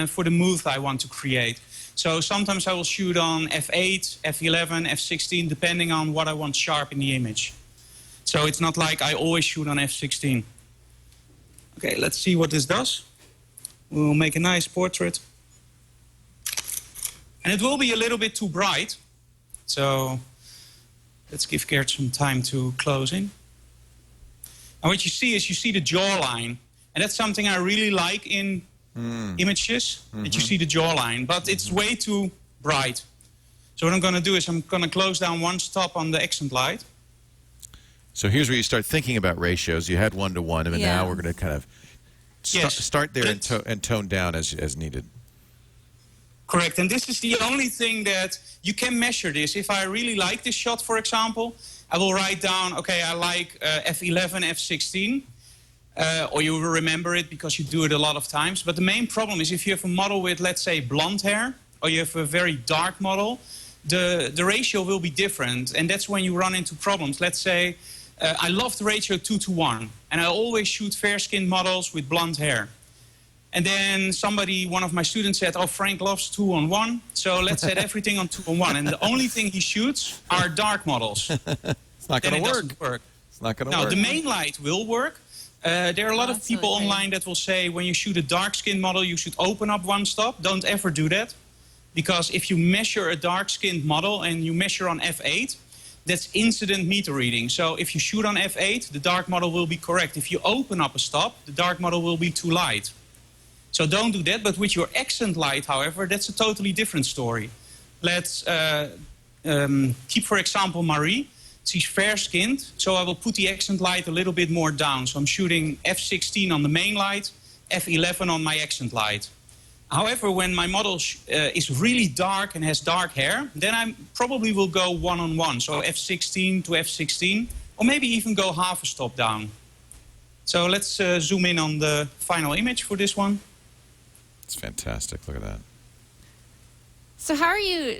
for the move I want to create. So sometimes I will shoot on f8, f11, f16, depending on what I want sharp in the image. So it's not like I always shoot on f16. Okay, let's see what this does. We'll make a nice portrait. And it will be a little bit too bright. So let's give Gert some time to close in. And what you see is you see the jawline. And that's something I really like in images, that you see the jawline. But it's way too bright. So what I'm going to do is I'm going to close down one stop on the accent light. So here's where you start thinking about ratios. You had 1-to-1, and now we're going to kind of start there and tone down as needed. Correct, and this is the only thing that you can measure this. If I really like this shot, for example, I will write down, okay, I like f11, f16, or you will remember it because you do it a lot of times. But the main problem is if you have a model with, let's say, blonde hair, or you have a very dark model, the ratio will be different, and that's when you run into problems. Let's say I love the ratio 2-to-1, and I always shoot fair-skinned models with blonde hair. And then one of my students said, oh, Frank loves 2-on-1, so let's set everything on 2-on-1. And the only thing he shoots are dark models. It's not going to work. It's not going to work. Now, the main light will work. There are a lot of people online that will say when you shoot a dark-skinned model, you should open up one stop. Don't ever do that. Because if you measure a dark-skinned model and you measure on f8, that's incident meter reading. So if you shoot on f8, the dark model will be correct. If you open up a stop, the dark model will be too light. So don't do that. But with your accent light, however, that's a totally different story. Let's keep, for example, Marie. She's fair-skinned, so I will put the accent light a little bit more down. So I'm shooting f16 on the main light, f11 on my accent light. However, when my model is really dark and has dark hair, then I probably will go 1-on-1. So f16 to f16, or maybe even go half a stop down. So let's zoom in on the final image for this one. It's fantastic. Look at that. So how are you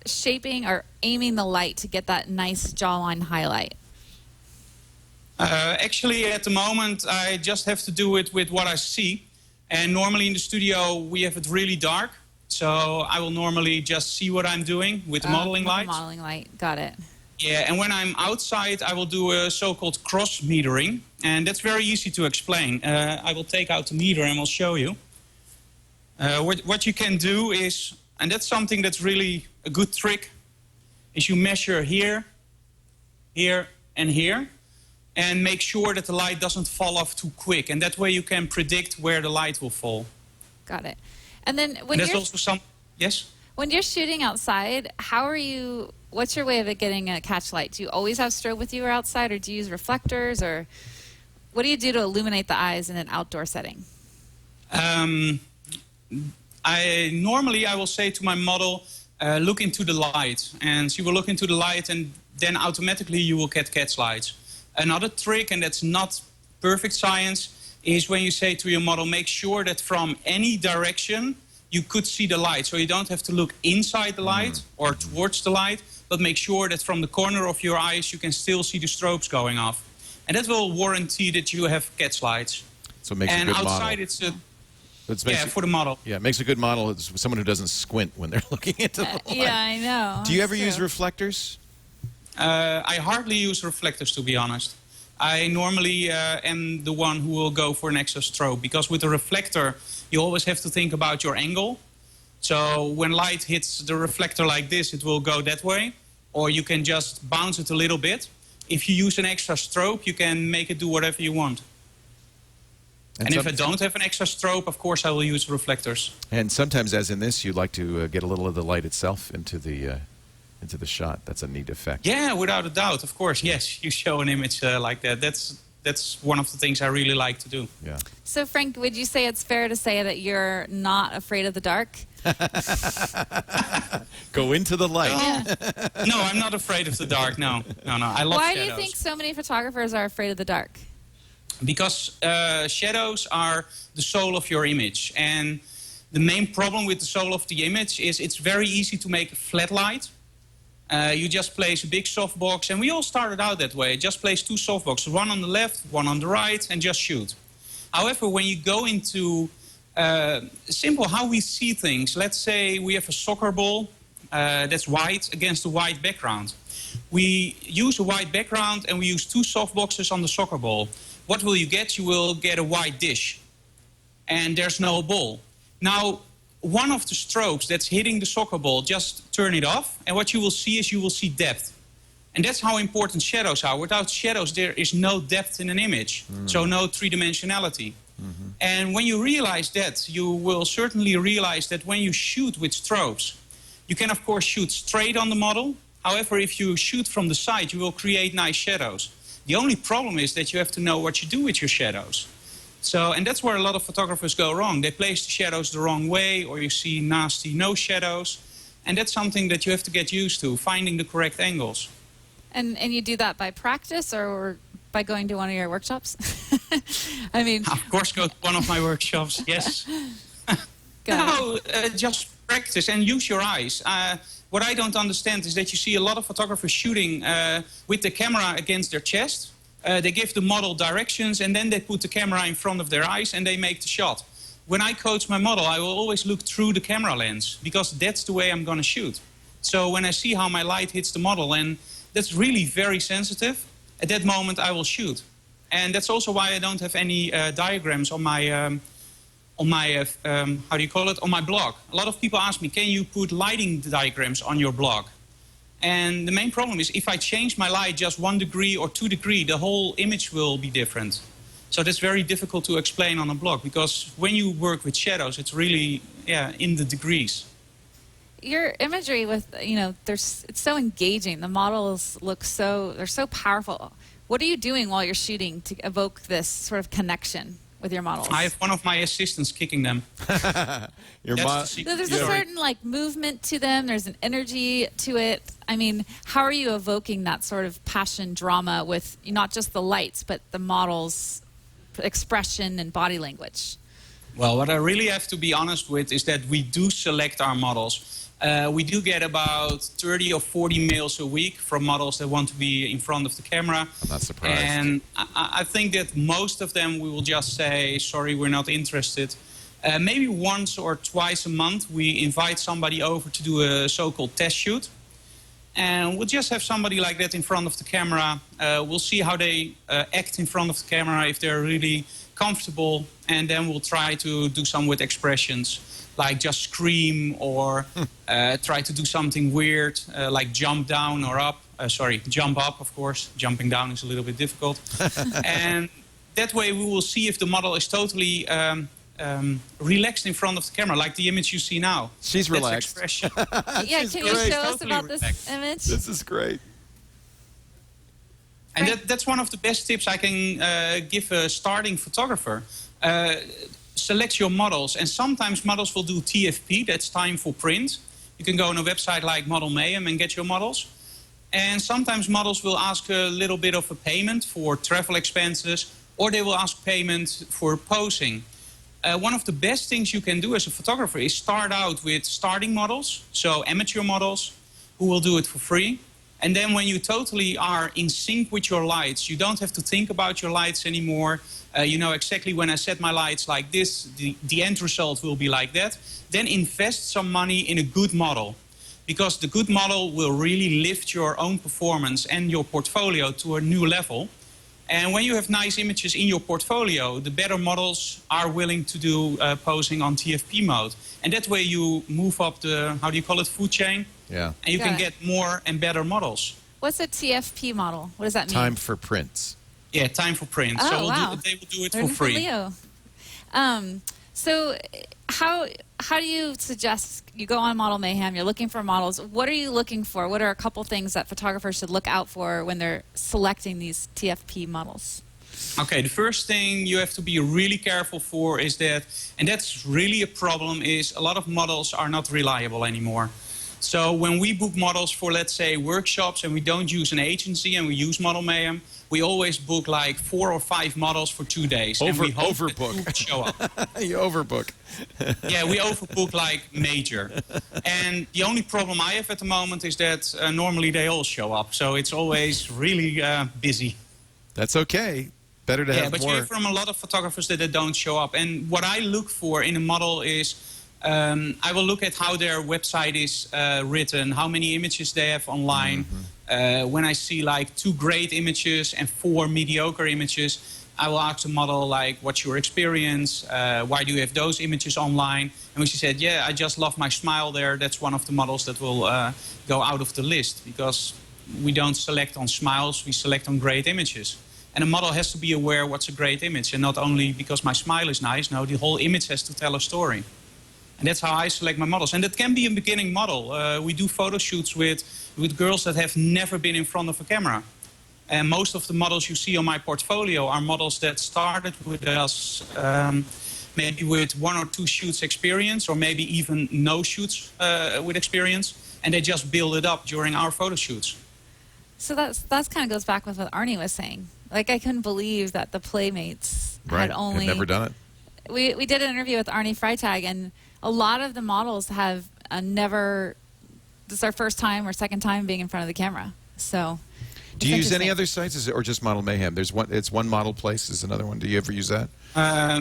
shaping or aiming the light to get that nice jawline highlight? Actually, at the moment, I just have to do it with what I see. And normally in the studio, we have it really dark. So I will normally just see what I'm doing with the modeling light. Modeling light, got it. Yeah, and when I'm outside, I will do a so-called cross metering. And that's very easy to explain. I will take out the meter and I'll show you. What you can do is, and that's something that's really a good trick, is you measure here, here, and here. And make sure that the light doesn't fall off too quick. And that way you can predict where the light will fall. Got it. And then when there's you're, also some, yes? When you're shooting outside, what's your way of getting a catch light? Do you always have strobe with you or outside, or do you use reflectors, or what do you do to illuminate the eyes in an outdoor setting? Normally I will say to my model, look into the light. And she will look into the light, and then automatically you will get catch lights. Another trick, and that's not perfect science, is when you say to your model, make sure that from any direction you could see the light. So you don't have to look inside the light or towards the light, but make sure that from the corner of your eyes you can still see the strobes going off. And that will warranty that you have catch lights. So it makes a good model. And outside it's for the model. Yeah, it makes a good model. It's someone who doesn't squint when they're looking into the light. Yeah, I know. Do you ever use reflectors? I hardly use reflectors, to be honest. I normally am the one who will go for an extra strobe, because with a reflector you always have to think about your angle. So when light hits the reflector like this, it will go that way, or you can just bounce it a little bit. If you use an extra strobe, you can make it do whatever you want. And if I don't have an extra strobe, of course I will use reflectors. And sometimes, as in this, you like to get a little of the light itself into the shot. That's a neat effect. Yeah, without a doubt, of course. Yes, you show an image like that. That's one of the things I really like to do. Yeah. So, Frank, would you say it's fair to say that you're not afraid of the dark? Go into the light. No, I'm not afraid of the dark. No. I love Why shadows. do you think so many photographers are afraid of the dark? Because shadows are the soul of your image. And the main problem with the soul of the image is it's very easy to make a flat light. You just place a big softbox, and we all started out that way. Just place two softboxes, one on the left, one on the right, and just shoot. However, when you go into simple how we see things, let's say we have a soccer ball that's white against a white background. We use a white background and we use two softboxes on the soccer ball. What will you get? You will get a white dish, and there's no ball. Now, one of the strokes that's hitting the soccer ball, just turn it off, and what you will see is you will see depth. And that's how important shadows are. Without shadows, there is no depth in an image, so no three-dimensionality. And when you realize that, you will certainly realize that when you shoot with strobes, you can, of course, shoot straight on the model. However, if you shoot from the side, you will create nice shadows. The only problem is that you have to know what you do with your shadows. So, and that's where a lot of photographers go wrong. They place the shadows the wrong way, or you see nasty no shadows. And that's something that you have to get used to, finding the correct angles. And you do that by practice or by going to one of your workshops? I mean... Of course, go to one of my workshops, yes. No, just practice and use your eyes. What I don't understand is that you see a lot of photographers shooting with the camera against their chest. They give the model directions, and then they put the camera in front of their eyes and they make the shot. When I coach my model, I will always look through the camera lens, because that's the way I'm going to shoot. So when I see how my light hits the model, and that's really very sensitive, at that moment I will shoot. And that's also why I don't have any diagrams on my, how do you call it, on my blog. A lot of people ask me, can you put lighting diagrams on your blog? And the main problem is if I change my light just 1 degree or 2 degrees, the whole image will be different. So that's very difficult to explain on a blog, because when you work with shadows, it's really, in the degrees. Your imagery with, it's so engaging. The models look they're so powerful. What are you doing while you're shooting to evoke this sort of connection with your models? I have one of my assistants kicking them. There's a certain movement to them. There's an energy to it. I mean, how are you evoking that sort of passion drama with not just the lights, but the models' expression and body language? Well, what I really have to be honest with is that we do select our models. We do get about 30 or 40 mails a week from models that want to be in front of the camera. I'm not surprised. And I think that most of them we will just say, sorry, we're not interested. Maybe once or twice a month we invite somebody over to do a so-called test shoot. And we'll just have somebody like that in front of the camera. We'll see how they act in front of the camera, if they're really comfortable. And then we'll try to do some with expressions, like just scream or try to do something weird, like jump down or up. Jump up, of course. Jumping down is a little bit difficult. And that way we will see if the model is totally relaxed in front of the camera, like the image you see now. She's That's relaxed. Expression. Yeah, can you show us about this image? This is great. And that's one of the best tips I can give a starting photographer. Select your models. And sometimes models will do TFP, that's time for print. You can go on a website like Model Mayhem and get your models. And sometimes models will ask a little bit of a payment for travel expenses, or they will ask payment for posing. One of the best things you can do as a photographer is start out with starting models, so amateur models, who will do it for free. And then when you totally are in sync with your lights, you don't have to think about your lights anymore. You know exactly when I set my lights like this, the end result will be like that. Then invest some money in a good model, because the good model will really lift your own performance and your portfolio to a new level. And when you have nice images in your portfolio, the better models are willing to do posing on TFP mode. And that way you move up the, how do you call it, food chain? Yeah. And you can get more and better models. What's a TFP model? What does that mean? Time for prints. Yeah, time for print. Oh, so wow. they will do it Learning for free. from Leo. So how do you suggest you go on Model Mayhem, you're looking for models. What are you looking for? What are a couple things that photographers should look out for when they're selecting these TFP models? Okay, the first thing you have to be really careful for is that, and that's really a problem, is a lot of models are not reliable anymore. So when we book models for, let's say, workshops and we don't use an agency and we use Model Mayhem, we always book like 4 or 5 models for 2 days. And we hope that 2 would show up. You overbook. Yeah, we overbook like major. And the only problem I have at the moment is that normally they all show up. So it's always really busy. That's okay. Better to have more. Yeah, but you hear from a lot of photographers that they don't show up. And what I look for in a model is I will look at how their website is written, how many images they have online. When I see like 2 great images and 4 mediocre images, I will ask the model, like, what's your experience? Why do you have those images online? And when she said, yeah, I just love my smile there, that's one of the models that will go out of the list, because we don't select on smiles, we select on great images. And a model has to be aware what's a great image, and not only because my smile is nice, no, the whole image has to tell a story. And that's how I select my models. And that can be a beginning model. We do photo shoots with girls that have never been in front of a camera. And most of the models you see on my portfolio are models that started with us maybe with 1 or 2 shoots experience, or maybe even no shoots with experience. And they just build it up during our photo shoots. So that's kind of goes back with what Arnie was saying. Like, I couldn't believe that the Playmates had only... Had never done it. We did an interview with Arnie Freitag, and a lot of the models have never... This is our first time or second time being in front of the camera. So... Do you use any other sites, or just Model Mayhem? There's one. It's One Model Place is another one. Do you ever use that?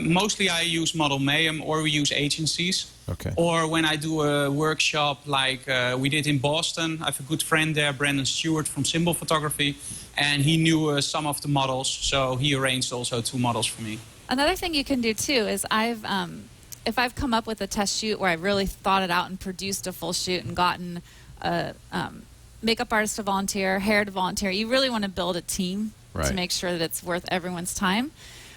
Mostly I use Model Mayhem, or we use agencies. Okay. Or when I do a workshop like we did in Boston, I have a good friend there, Brandon Stewart from Symbol Photography, and he knew some of the models, so he arranged also 2 models for me. Another thing you can do too is if I've come up with a test shoot where I really thought it out and produced a full shoot and gotten a makeup artist to volunteer, hair to volunteer, you really want to build a team to make sure that it's worth everyone's time.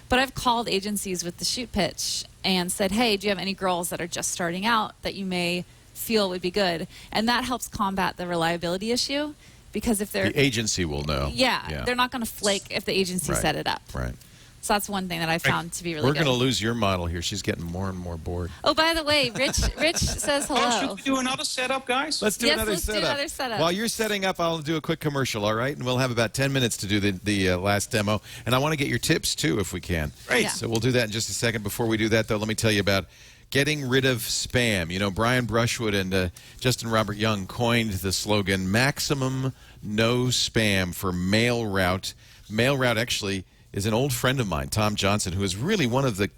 But I've called agencies with the shoot pitch and said, hey, do you have any girls that are just starting out that you may feel would be good? And that helps combat the reliability issue, because if they're... The agency will know. Yeah. They're not going to flake if the agency set it up. Right. So that's one thing that I found to be really We're good. going to lose your model here. She's getting more and more bored. Oh, by the way, Rich says hello. Oh, should we do another setup, guys? Let's do another setup. While you're setting up, I'll do a quick commercial, all right? And we'll have about 10 minutes to do the last demo. And I want to get your tips, too, if we can. Great. Yeah. So we'll do that in just a second. Before we do that, though, let me tell you about getting rid of spam. You know, Brian Brushwood and Justin Robert Young coined the slogan, maximum no spam for mail route. Mail route actually is an old friend of mine, Tom Johnson, who is really one of the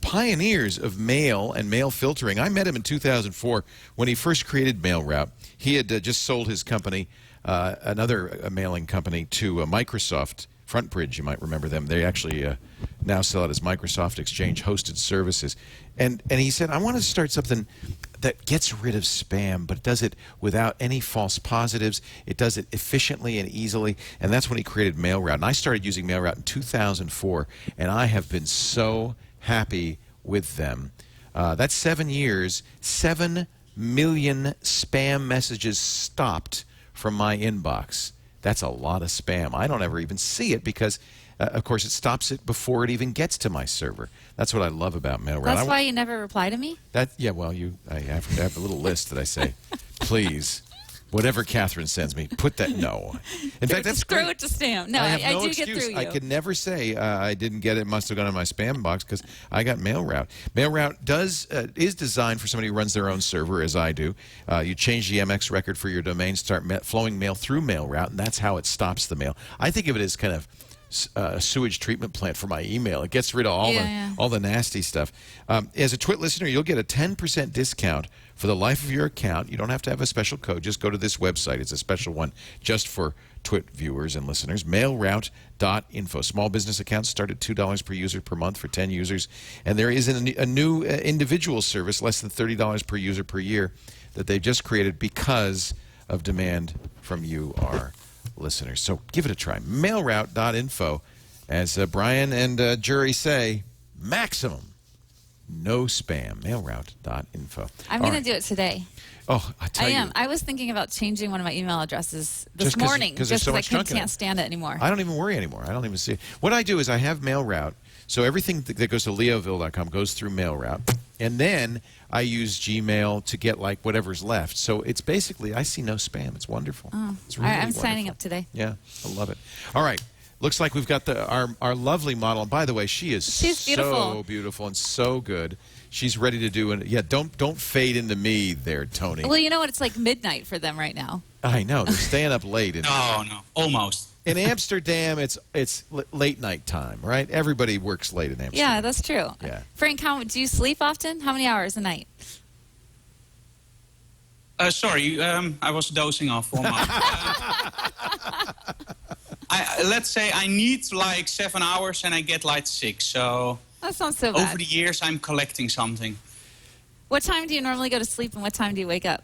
pioneers of mail and mail filtering. I met him in 2004 when he first created MailRoute. He had just sold his company, another mailing company, to Microsoft. Frontbridge, you might remember them. They actually now sell it as Microsoft Exchange Hosted Services. And he said, I want to start something that gets rid of spam, but does it without any false positives. It does it efficiently and easily. And that's when he created MailRoute. And I started using MailRoute in 2004, and I have been so happy with them. That's 7 years, 7 million spam messages stopped from my inbox. That's a lot of spam. I don't ever even see it because, of course, it stops it before it even gets to my server. That's what I love about MailRoute. That's why you never reply to me? Yeah, well, I have a little list that I say, please, whatever Catherine sends me, put that, no. In fact, that's throw great. it to spam. No, I no do excuse. get through you. I could never say I didn't get it, must have gone in my spam box, because I got MailRoute. MailRoute is designed for somebody who runs their own server, as I do. You change the MX record for your domain, start flowing mail through MailRoute, and that's how it stops the mail. I think of it as kind of a sewage treatment plant for my email. It gets rid of all the nasty stuff. As a TWiT listener, you'll get a 10% discount for the life of your account. You don't have to have a special code. Just go to this website. It's a special one just for TWiT viewers and listeners. Mailroute.info. Small business accounts start at $2 per user per month for 10 users. And there is a new individual service, less than $30 per user per year, that they've just created because of demand from you, our listeners. So give it a try. Mailroute.info. As Brian and Jury say, maximum no spam. Mailroute.info. I'm going to do it today. Oh, I tell you. I was thinking about changing one of my email addresses this Just 'cause- morning 'cause just there's so because much I junk in can't it. stand it anymore. I don't even worry anymore. I don't even see it. What I do is I have MailRoute, so everything that goes to leoville.com goes through MailRoute, and then I use Gmail to get like whatever's left. So it's basically, I see no spam. It's wonderful. Oh, It's really I'm signing wonderful. up today. Yeah, I love it. All right. Looks like we've got our lovely model. And by the way, she's beautiful. So beautiful and so good. She's ready to do it. Yeah, don't fade into me there, Tony. Well, you know what? It's like midnight for them right now. I know. They're staying up late. No, almost. In Amsterdam, it's late night time, right? Everybody works late in Amsterdam. Yeah, that's true. Yeah. Frank, do you sleep often? How many hours a night? Sorry, I was dozing off for a moment. Let's say I need like 7 hours and I get like 6. So That's not so bad. over the years, I'm collecting something. What time do you normally go to sleep and what time do you wake up?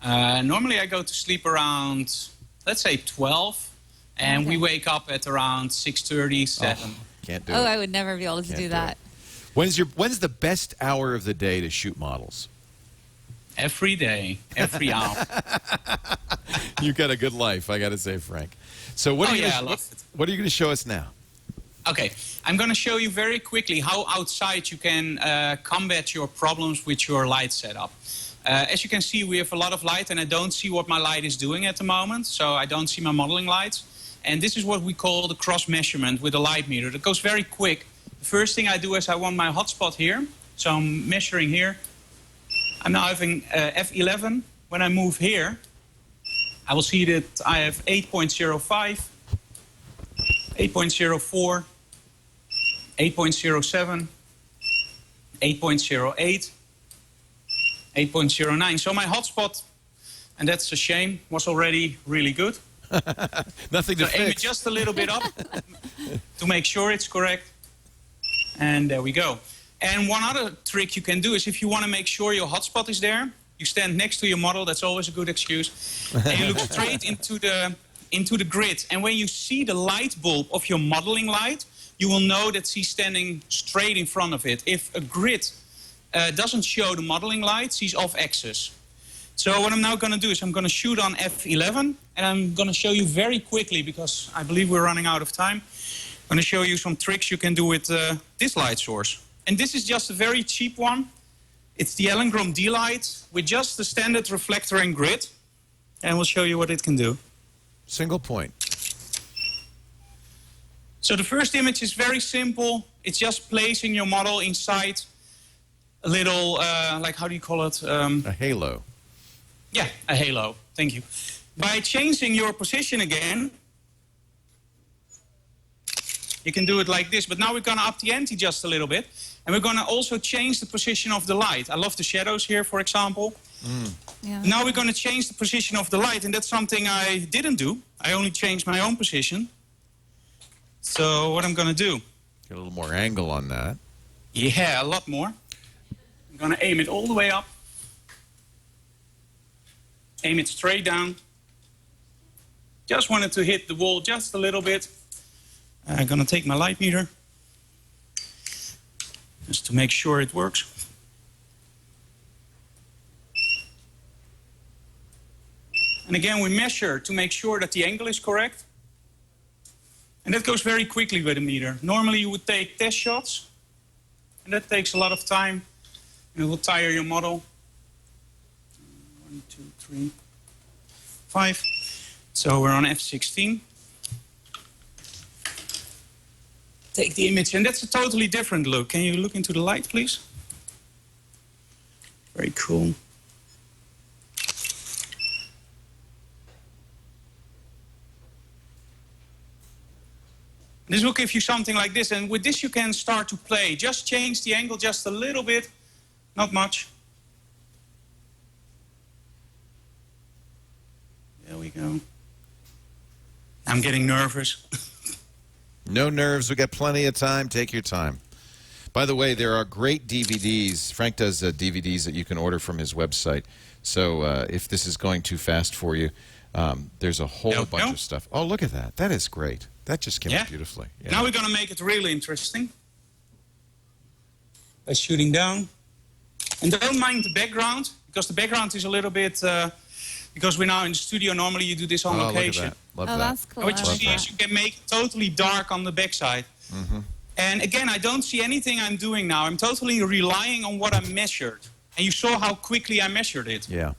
Normally, I go to sleep around, let's say 12, and we wake up at around 6:30, 7. Can't do Oh, it. I would never be able to Can't do do that. When's the best hour of the day to shoot models? Every day, every hour. You got a good life, I got to say, Frank. So what are you I love it. What are you going to show us now? Okay, I'm going to show you very quickly how outside you can combat your problems with your light setup. As you can see, we have a lot of light, and I don't see what my light is doing at the moment, so I don't see my modeling lights. And this is what we call the cross measurement with a Lightmeter. That goes very quick. The first thing I do is I want my hotspot here, so I'm measuring here. I'm now having F11. When I move here, I will see that I have 8.05, 8.04, 8.07, 8.08, 8.09. So my hotspot, and that's a shame, was already really good. Nothing to So aim it fix. just a little bit up to make sure it's correct. And there we go. And one other trick you can do is if you want to make sure your hotspot is there, you stand next to your model. That's always a good excuse. And you look straight into the grid. And when you see the light bulb of your modeling light, you will know that she's standing straight in front of it. If a grid doesn't show the modeling light, she's off axis. So what I'm now going to do is I'm going to shoot on F11, and I'm going to show you very quickly, because I believe we're running out of time, I'm going to show you some tricks you can do with this light source. And this is just a very cheap one. It's the Alengrom D-Light with just the standard reflector and grid. And we'll show you what it can do. Single point. So the first image is very simple. It's just placing your model inside a little, like, how do you call it? A halo. Yeah, a halo. Thank you. By changing your position again, you can do it like this. But now we're going to up the ante just a little bit. And we're going to also change the position of the light. I love the shadows here, for example. Yeah. Now we're going to change the position of the light. And that's something I didn't do. I only changed my own position. So what I'm going to do... Get a little more angle on that. Yeah, a lot more. I'm going to aim it all the way up. Aim it straight down. Just wanted to hit the wall just a little bit. I'm going to take my Lightmeter. Just to make sure it works. And again, we measure to make sure that the angle is correct. And that goes very quickly with a meter. Normally you would take test shots. And that takes a lot of time. And it will tire your model. 1, 2, 3, 5. So we're on F16. Take the image, and that's a totally different look. Can you look into the light, please? Very cool. This will give you something like this, and with this you can start to play. Just change the angle just a little bit, not much. There we go. I'm getting nervous. No nerves. We got plenty of time. Take your time. By the way, there are great DVDs. Frank does DVDs that you can order from his website. So if this is going too fast for you, there's a whole bunch of stuff. Oh, look at that. That is great. That just came out beautifully. Yeah. Now we're going to make it really interesting. By shooting down. And don't mind the background, because the background is a little bit... because we're now in the studio, normally you do this on location. Look at that. Love Oh, that. that's cool. What you I like see that. is you can make it totally dark on the backside. And again, I don't see anything I'm doing now. I'm totally relying on what I measured. And you saw how quickly I measured it. Yeah.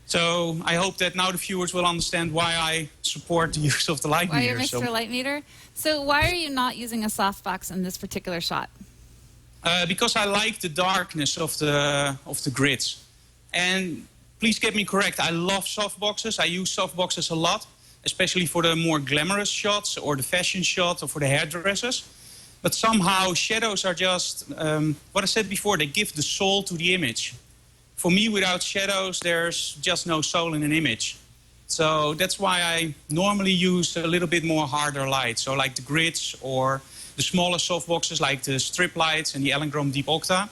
So I hope that now the viewers will understand why I support the use of the light Why meter. you're Mr. Lightmeter? So why are you not using a softbox in this particular shot? Because I like the darkness of the grids. And please get me correct, I love softboxes. I use softboxes a lot, especially for the more glamorous shots or the fashion shots or for the hairdressers. But somehow shadows are just, what I said before, they give the soul to the image. For me, without shadows, there's just no soul in an image. So that's why I normally use a little bit more harder light. So like the grids or the smaller softboxes like the strip lights and the Alengrom Deep Octa.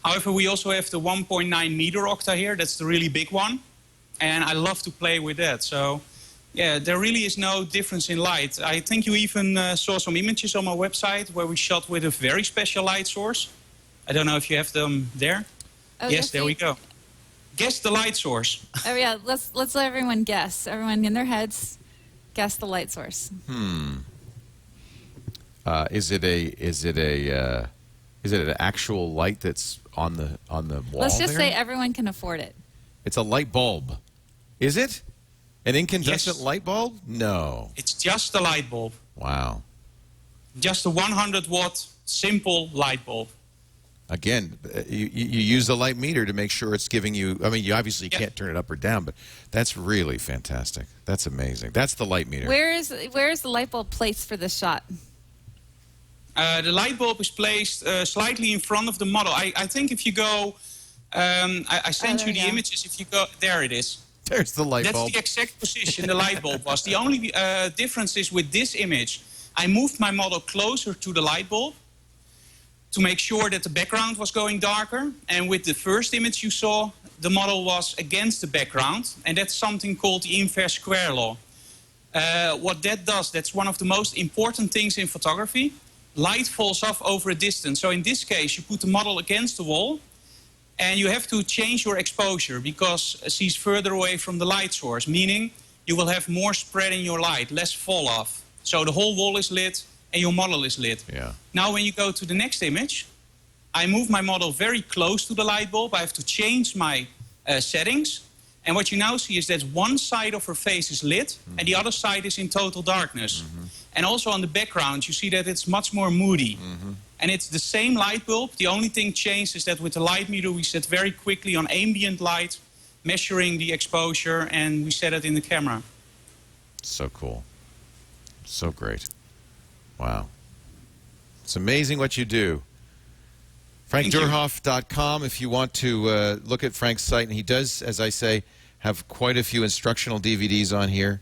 However, we also have the 1.9 meter Octa here. That's the really big one. And I love to play with that. So yeah, there really is no difference in light. I think you even saw some images on my website where we shot with a very special light source. I don't know if you have them there. Oh, Yes, there we go. Guess the light source. Oh yeah, let's let everyone guess. Everyone in their heads, guess the light source. Is it an actual light that's on the wall? Let's just there? say everyone can afford it. It's a light bulb. Is it? An incandescent Yes. light bulb? No. It's just a light bulb. Wow. Just a 100 watt simple light bulb. Again, you use the light meter to make sure it's giving you, I mean, you obviously can't turn it up or down, but that's really fantastic. That's amazing. That's the light meter. Where is the light bulb placed for this shot? The light bulb is placed slightly in front of the model. I think if you go, I sent there you we the go. images. If you go, there it is. There's the light That's bulb. the exact position the light bulb was. The only difference is with this image, I moved my model closer to the light bulb to make sure that the background was going darker. And with the first image you saw, the model was against the background. And that's something called the inverse square law. What that does, that's one of the most important things in photography. Light falls off over a distance. So in this case, you put the model against the wall, and you have to change your exposure because she's further away from the light source, meaning you will have more spread in your light, less fall off. So the whole wall is lit and your model is lit. Yeah. Now when you go to the next image, I move my model very close to the light bulb. I have to change my settings. And what you now see is that one side of her face is lit and the other side is in total darkness. And also on the background, you see that it's much more moody. And it's the same light bulb. The only thing changed is that with the light meter, we set very quickly on ambient light, measuring the exposure, and we set it in the camera. So cool. So great. Wow. It's amazing what you do. FrankDoorhof.com if you want to look at Frank's site. And he does, as I say, have quite a few instructional DVDs on here.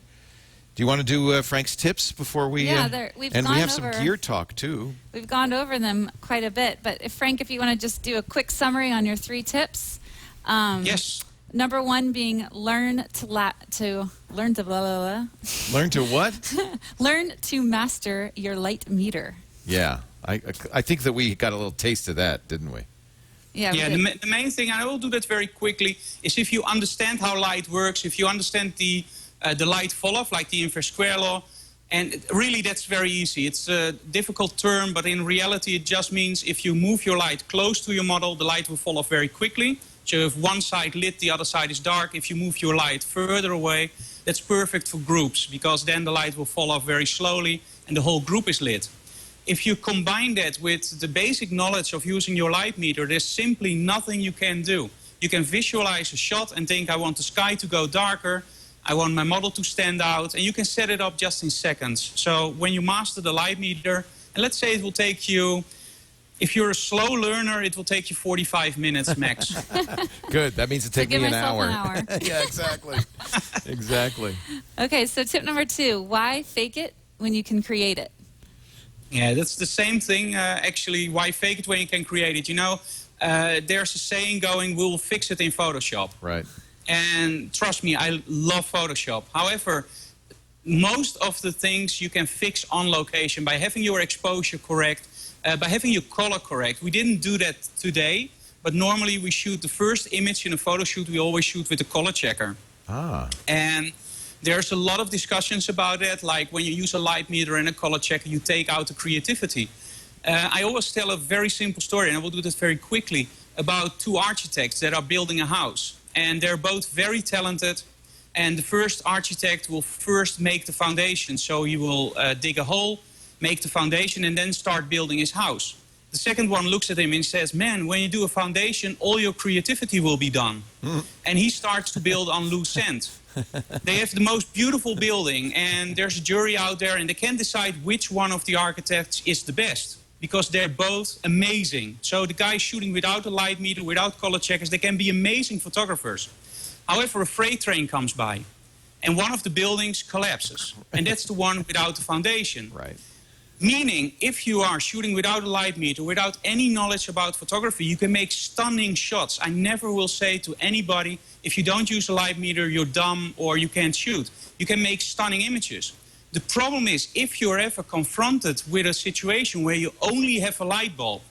Do you want to do Frank's tips before we... Yeah, we have some gear talk, too. We've gone over them quite a bit. But, Frank, if you want to just do a quick summary on your 3 tips. Yes. Number 1 being learn to blah, blah, blah. Learn to what? Learn to master your light meter. Yeah. I think that we got a little taste of that, didn't we? Yeah, the main thing, and I will do that very quickly, is if you understand how light works, if you understand the light fall-off, like the inverse square law, and really that's very easy. It's a difficult term, but in reality it just means if you move your light close to your model, the light will fall off very quickly. So if one side lit, the other side is dark. If you move your light further away, that's perfect for groups, because then the light will fall off very slowly and the whole group is lit. If you combine that with the basic knowledge of using your light meter, there's simply nothing you can do. You can visualize a shot and think, I want the sky to go darker, I want my model to stand out, and you can set it up just in seconds. So when you master the light meter, and let's say it will take you, if you're a slow learner, it will take you 45 minutes max. Good. That means it takes me an hour. Yeah, exactly. Exactly. Okay, so tip number 2, why fake it when you can create it? Yeah, that's the same thing, actually. Why fake it when you can create it? You know, there's a saying going, we'll fix it in Photoshop. Right. And trust me, I love Photoshop. However, most of the things you can fix on location by having your exposure correct, by having your color correct. We didn't do that today, but normally we shoot the first image in a photo shoot. We always shoot with a color checker. Ah. And there's a lot of discussions about that, like when you use a light meter and a color checker, you take out the creativity. I always tell a very simple story, and I will do this very quickly, about 2 architects that are building a house. And they're both very talented. And the first architect will first make the foundation. So he will dig a hole, make the foundation, and then start building his house. The second one looks at him and says, man, when you do a foundation, all your creativity will be done. And he starts to build on loose end. They have the most beautiful building, and there's a jury out there, and they can't decide which one of the architects is the best, because they're both amazing. So the guys shooting without a light meter, without color checkers, they can be amazing photographers. However, a freight train comes by, and one of the buildings collapses, and that's the one without the foundation. Right. Meaning, if you are shooting without a light meter, without any knowledge about photography, you can make stunning shots. I never will say to anybody, if you don't use a light meter, you're dumb or you can't shoot. You can make stunning images. The problem is, if you're ever confronted with a situation where you only have a light bulb,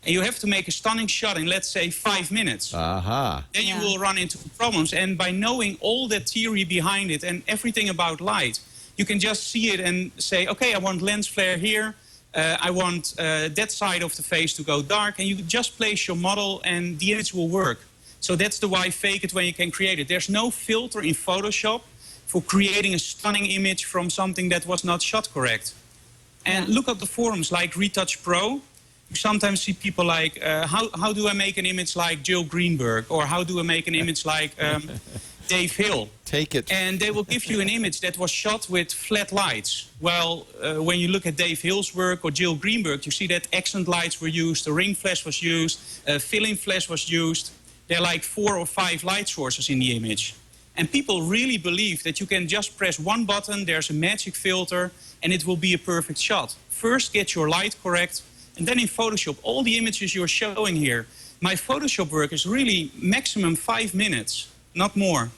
and you have to make a stunning shot in, let's say, 5 minutes, then you will run into problems. And by knowing all that theory behind it and everything about light, you can just see it and say, okay, I want lens flare here. I want that side of the face to go dark. And you just place your model and the image will work. So that's the why fake it when you can create it. There's no filter in Photoshop for creating a stunning image from something that was not shot correct. And look at the forums like Retouch Pro. You sometimes see people like, how do I make an image like Jill Greenberg? Or how do I make an image like Dave Hill? Take it. And they will give you an image that was shot with flat lights. Well, when you look at Dave Hill's work or Jill Greenberg, you see that accent lights were used, the ring flash was used, fill-in flash was used. There are like 4 or 5 light sources in the image. And people really believe that you can just press one button, there's a magic filter, and it will be a perfect shot. First, get your light correct, and then in Photoshop, all the images you're showing here, my Photoshop work is really maximum 5 minutes, not more.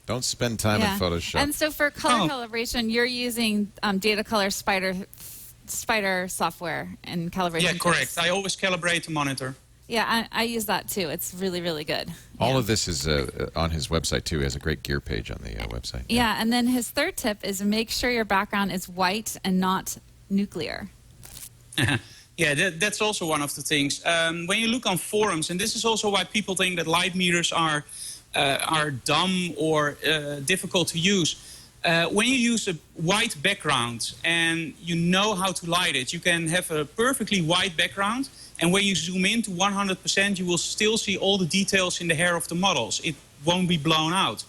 Don't spend time in Photoshop. And so for color calibration, you're using Data Color Spider software and calibration. Yeah, correct. I always calibrate the monitor. Yeah, I use that too. It's really, really good. All of this is on his website too. He has a great gear page on the website. Yeah, and then his third tip is make sure your background is white and not nuclear. Yeah, that's also one of the things. When you look on forums, and this is also why people think that light meters are dumb or difficult to use. When you use a white background and you know how to light it, you can have a perfectly white background. And when you zoom in to 100%, you will still see all the details in the hair of the models. It won't be blown out.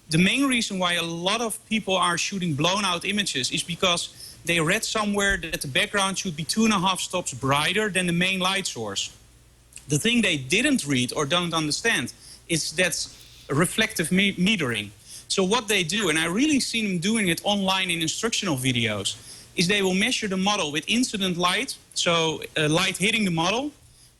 The main reason why a lot of people are shooting blown out images is because they read somewhere that the background should be 2.5 stops brighter than the main light source. The thing they didn't read or don't understand is that's reflective metering. So what they do, and I really seen them doing it online in instructional videos, is they will measure the model with incident light, so light hitting the model.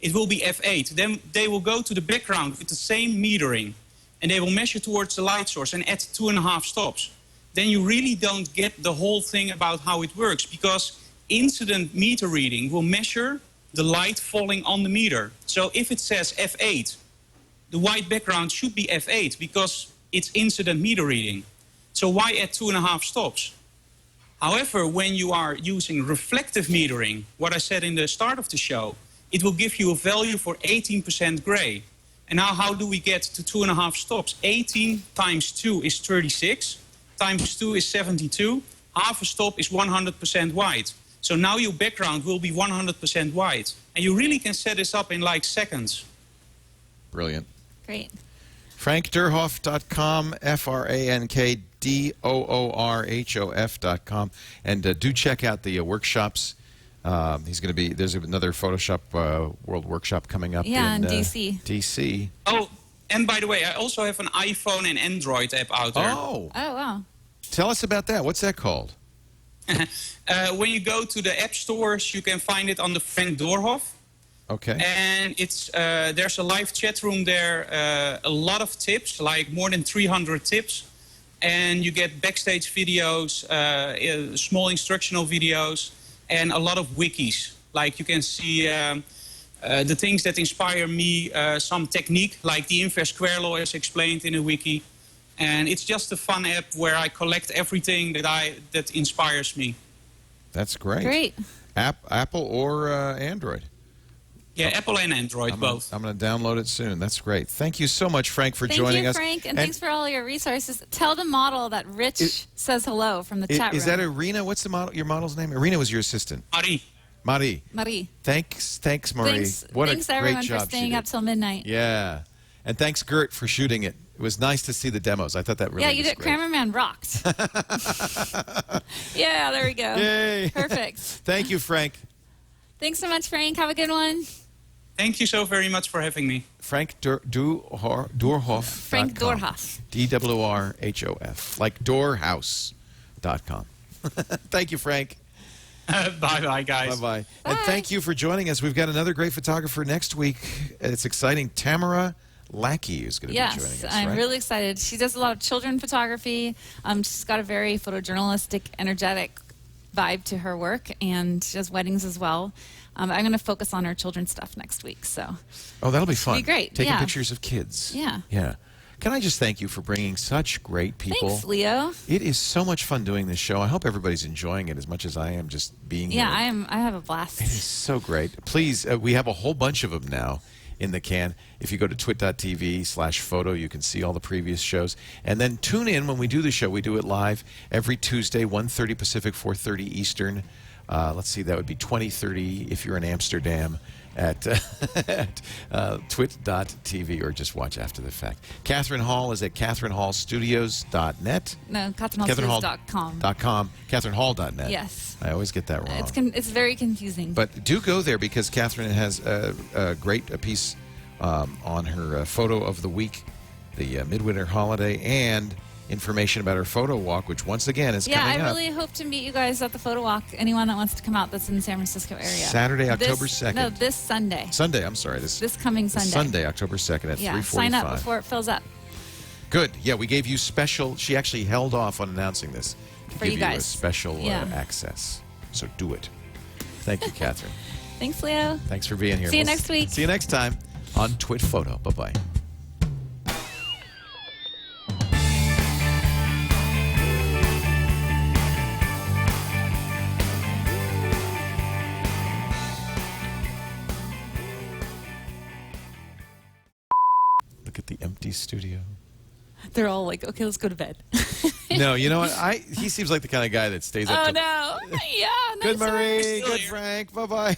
It will be f8. Then they will go to the background with the same metering, and they will measure towards the light source and add 2.5 stops. Then you really don't get the whole thing about how it works, because incident meter reading will measure the light falling on the meter. So if it says f8, the white background should be f8 because it's incident meter reading. So why add 2.5 stops? However, when you are using reflective metering, what I said in the start of the show, it will give you a value for 18% gray. And now how do we get to 2.5 stops? 18 times 2 is 36, times 2 is 72, half a stop is 100% white. So now your background will be 100% white. And you really can set this up in like seconds. Brilliant. Great. FrankDoorhof.com, FrankDoorhof.com. And do check out the workshops. He's going to be, there's another Photoshop World Workshop coming up in D.C. D.C. Oh, and by the way, I also have an iPhone and Android app out there. Oh. Oh, wow. Tell us about that. What's that called? When you go to the app stores, you can find it on the Frank Doorhof. Okay. And it's there's a live chat room there, a lot of tips, like more than 300 tips. And you get backstage videos, small instructional videos, and a lot of wikis. Like you can see the things that inspire me, some technique, like the inverse square law is explained in a wiki. And it's just a fun app where I collect everything that inspires me. That's great. Great. Apple or Android? Yeah, Apple and Android, both. I'm going to download it soon. That's great. Thank you so much, Frank, for joining us. Thank you, Frank, and thanks for all your resources. Tell the model that Rich says hello from the chat room. Is that Irina? What's the model? Your model's name? Irina was your assistant. Marie. Marie. Thanks, Marie. Thanks Great everyone job for staying up till midnight. Yeah. And thanks, Gert, for shooting it. It was nice to see the demos. I thought that really was you did. great. Cameraman rocked. Yeah, there we go. Yay. Perfect. Thank you, Frank. Thanks so much, Frank. Have a good one. Thank you so very much for having me. Frank Doorhof. Frank Doorhof. DWRHOF. Like doorhouse.com. Thank you, Frank. Bye-bye, guys. Bye-bye. And thank you for joining us. We've got another great photographer next week. It's exciting. Tamara Lackey is going to be joining us. Yes, I'm really excited. She does a lot of children photography. She's got a very photojournalistic, energetic vibe to her work, and she does weddings as well. I'm going to focus on her children's stuff next week. So. Oh, that'll be fun. It'll be great. Taking pictures of kids. Yeah. Yeah. Can I just thank you for bringing such great people? Thanks, Leo. It is so much fun doing this show. I hope everybody's enjoying it as much as I am just being here. Yeah, I have a blast. It is so great. Please, we have a whole bunch of them now in the can. If you go to twit.tv/photo, you can see all the previous shows. And then tune in when we do the show. We do it live every Tuesday, 1:30 Pacific, 4:30 Eastern. Let's see, that would be 20:30 if you're in Amsterdam at twit.tv, or just watch after the fact. Catherine Hall is at catherinehallstudios.net. No, catherinehallstudios.com. catherinehall.net. Yes. I always get that wrong. It's very confusing. But do go there, because Catherine has a great piece on her photo of the week, the midwinter holiday, and information about her photo walk, which once again is coming up. Yeah, I really hope to meet you guys at the photo walk. Anyone that wants to come out that's in the San Francisco area. Saturday, October 2nd. No, this Sunday. Sunday, I'm sorry. This coming Sunday. Sunday, October 2nd at 3:45. Sign up before it fills up. Good. Yeah, we gave you special. She actually held off on announcing this to For give you you a guys. special access. So do it. Thank you, Catherine. Thanks, Leo. Thanks for being here. See you next week. See you next time on Twit Photo. Bye-bye. Look at the empty studio. They're all like, okay, let's go to bed. No, you know what? He seems like the kind of guy that stays up. Oh no! Yeah. Good nice Marie, work. good Frank. Bye bye.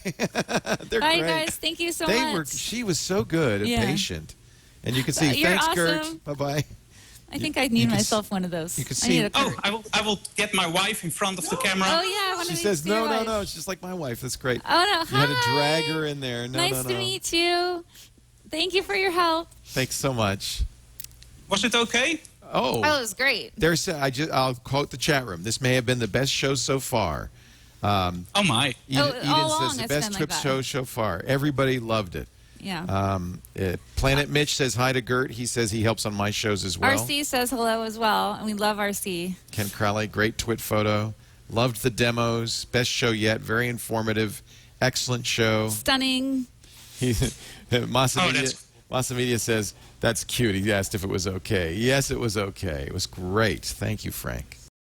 They're Bye, great. guys. Thank you so much. She was so good and Yeah. patient, and you can see. You're Thanks, awesome. Gert. Bye bye. I think I need myself one of those. You can I see. need a Oh, I will get my wife in front of the camera. Oh yeah, I want She to says, see your no, wife. no. It's just like my wife. That's great. Oh no! You had to Hi. drag her in there. No, nice no. to meet you. Thank you for your help. Thanks so much. Was it okay? Oh, it was great. I'll quote the chat room. This may have been the best show so far. Oh my. Eden all along says the it's best been trip like that. show so far. Everybody loved it. Yeah. Planet Mitch says hi to Gert. He says he helps on my shows as well. RC says hello as well, and we love RC. Ken Crowley, great twit photo. Loved the demos. Best show yet. Very informative. Excellent show. Stunning. Massamedia says, that's cute. He asked if it was okay. Yes, it was okay. It was great. Thank you, Frank.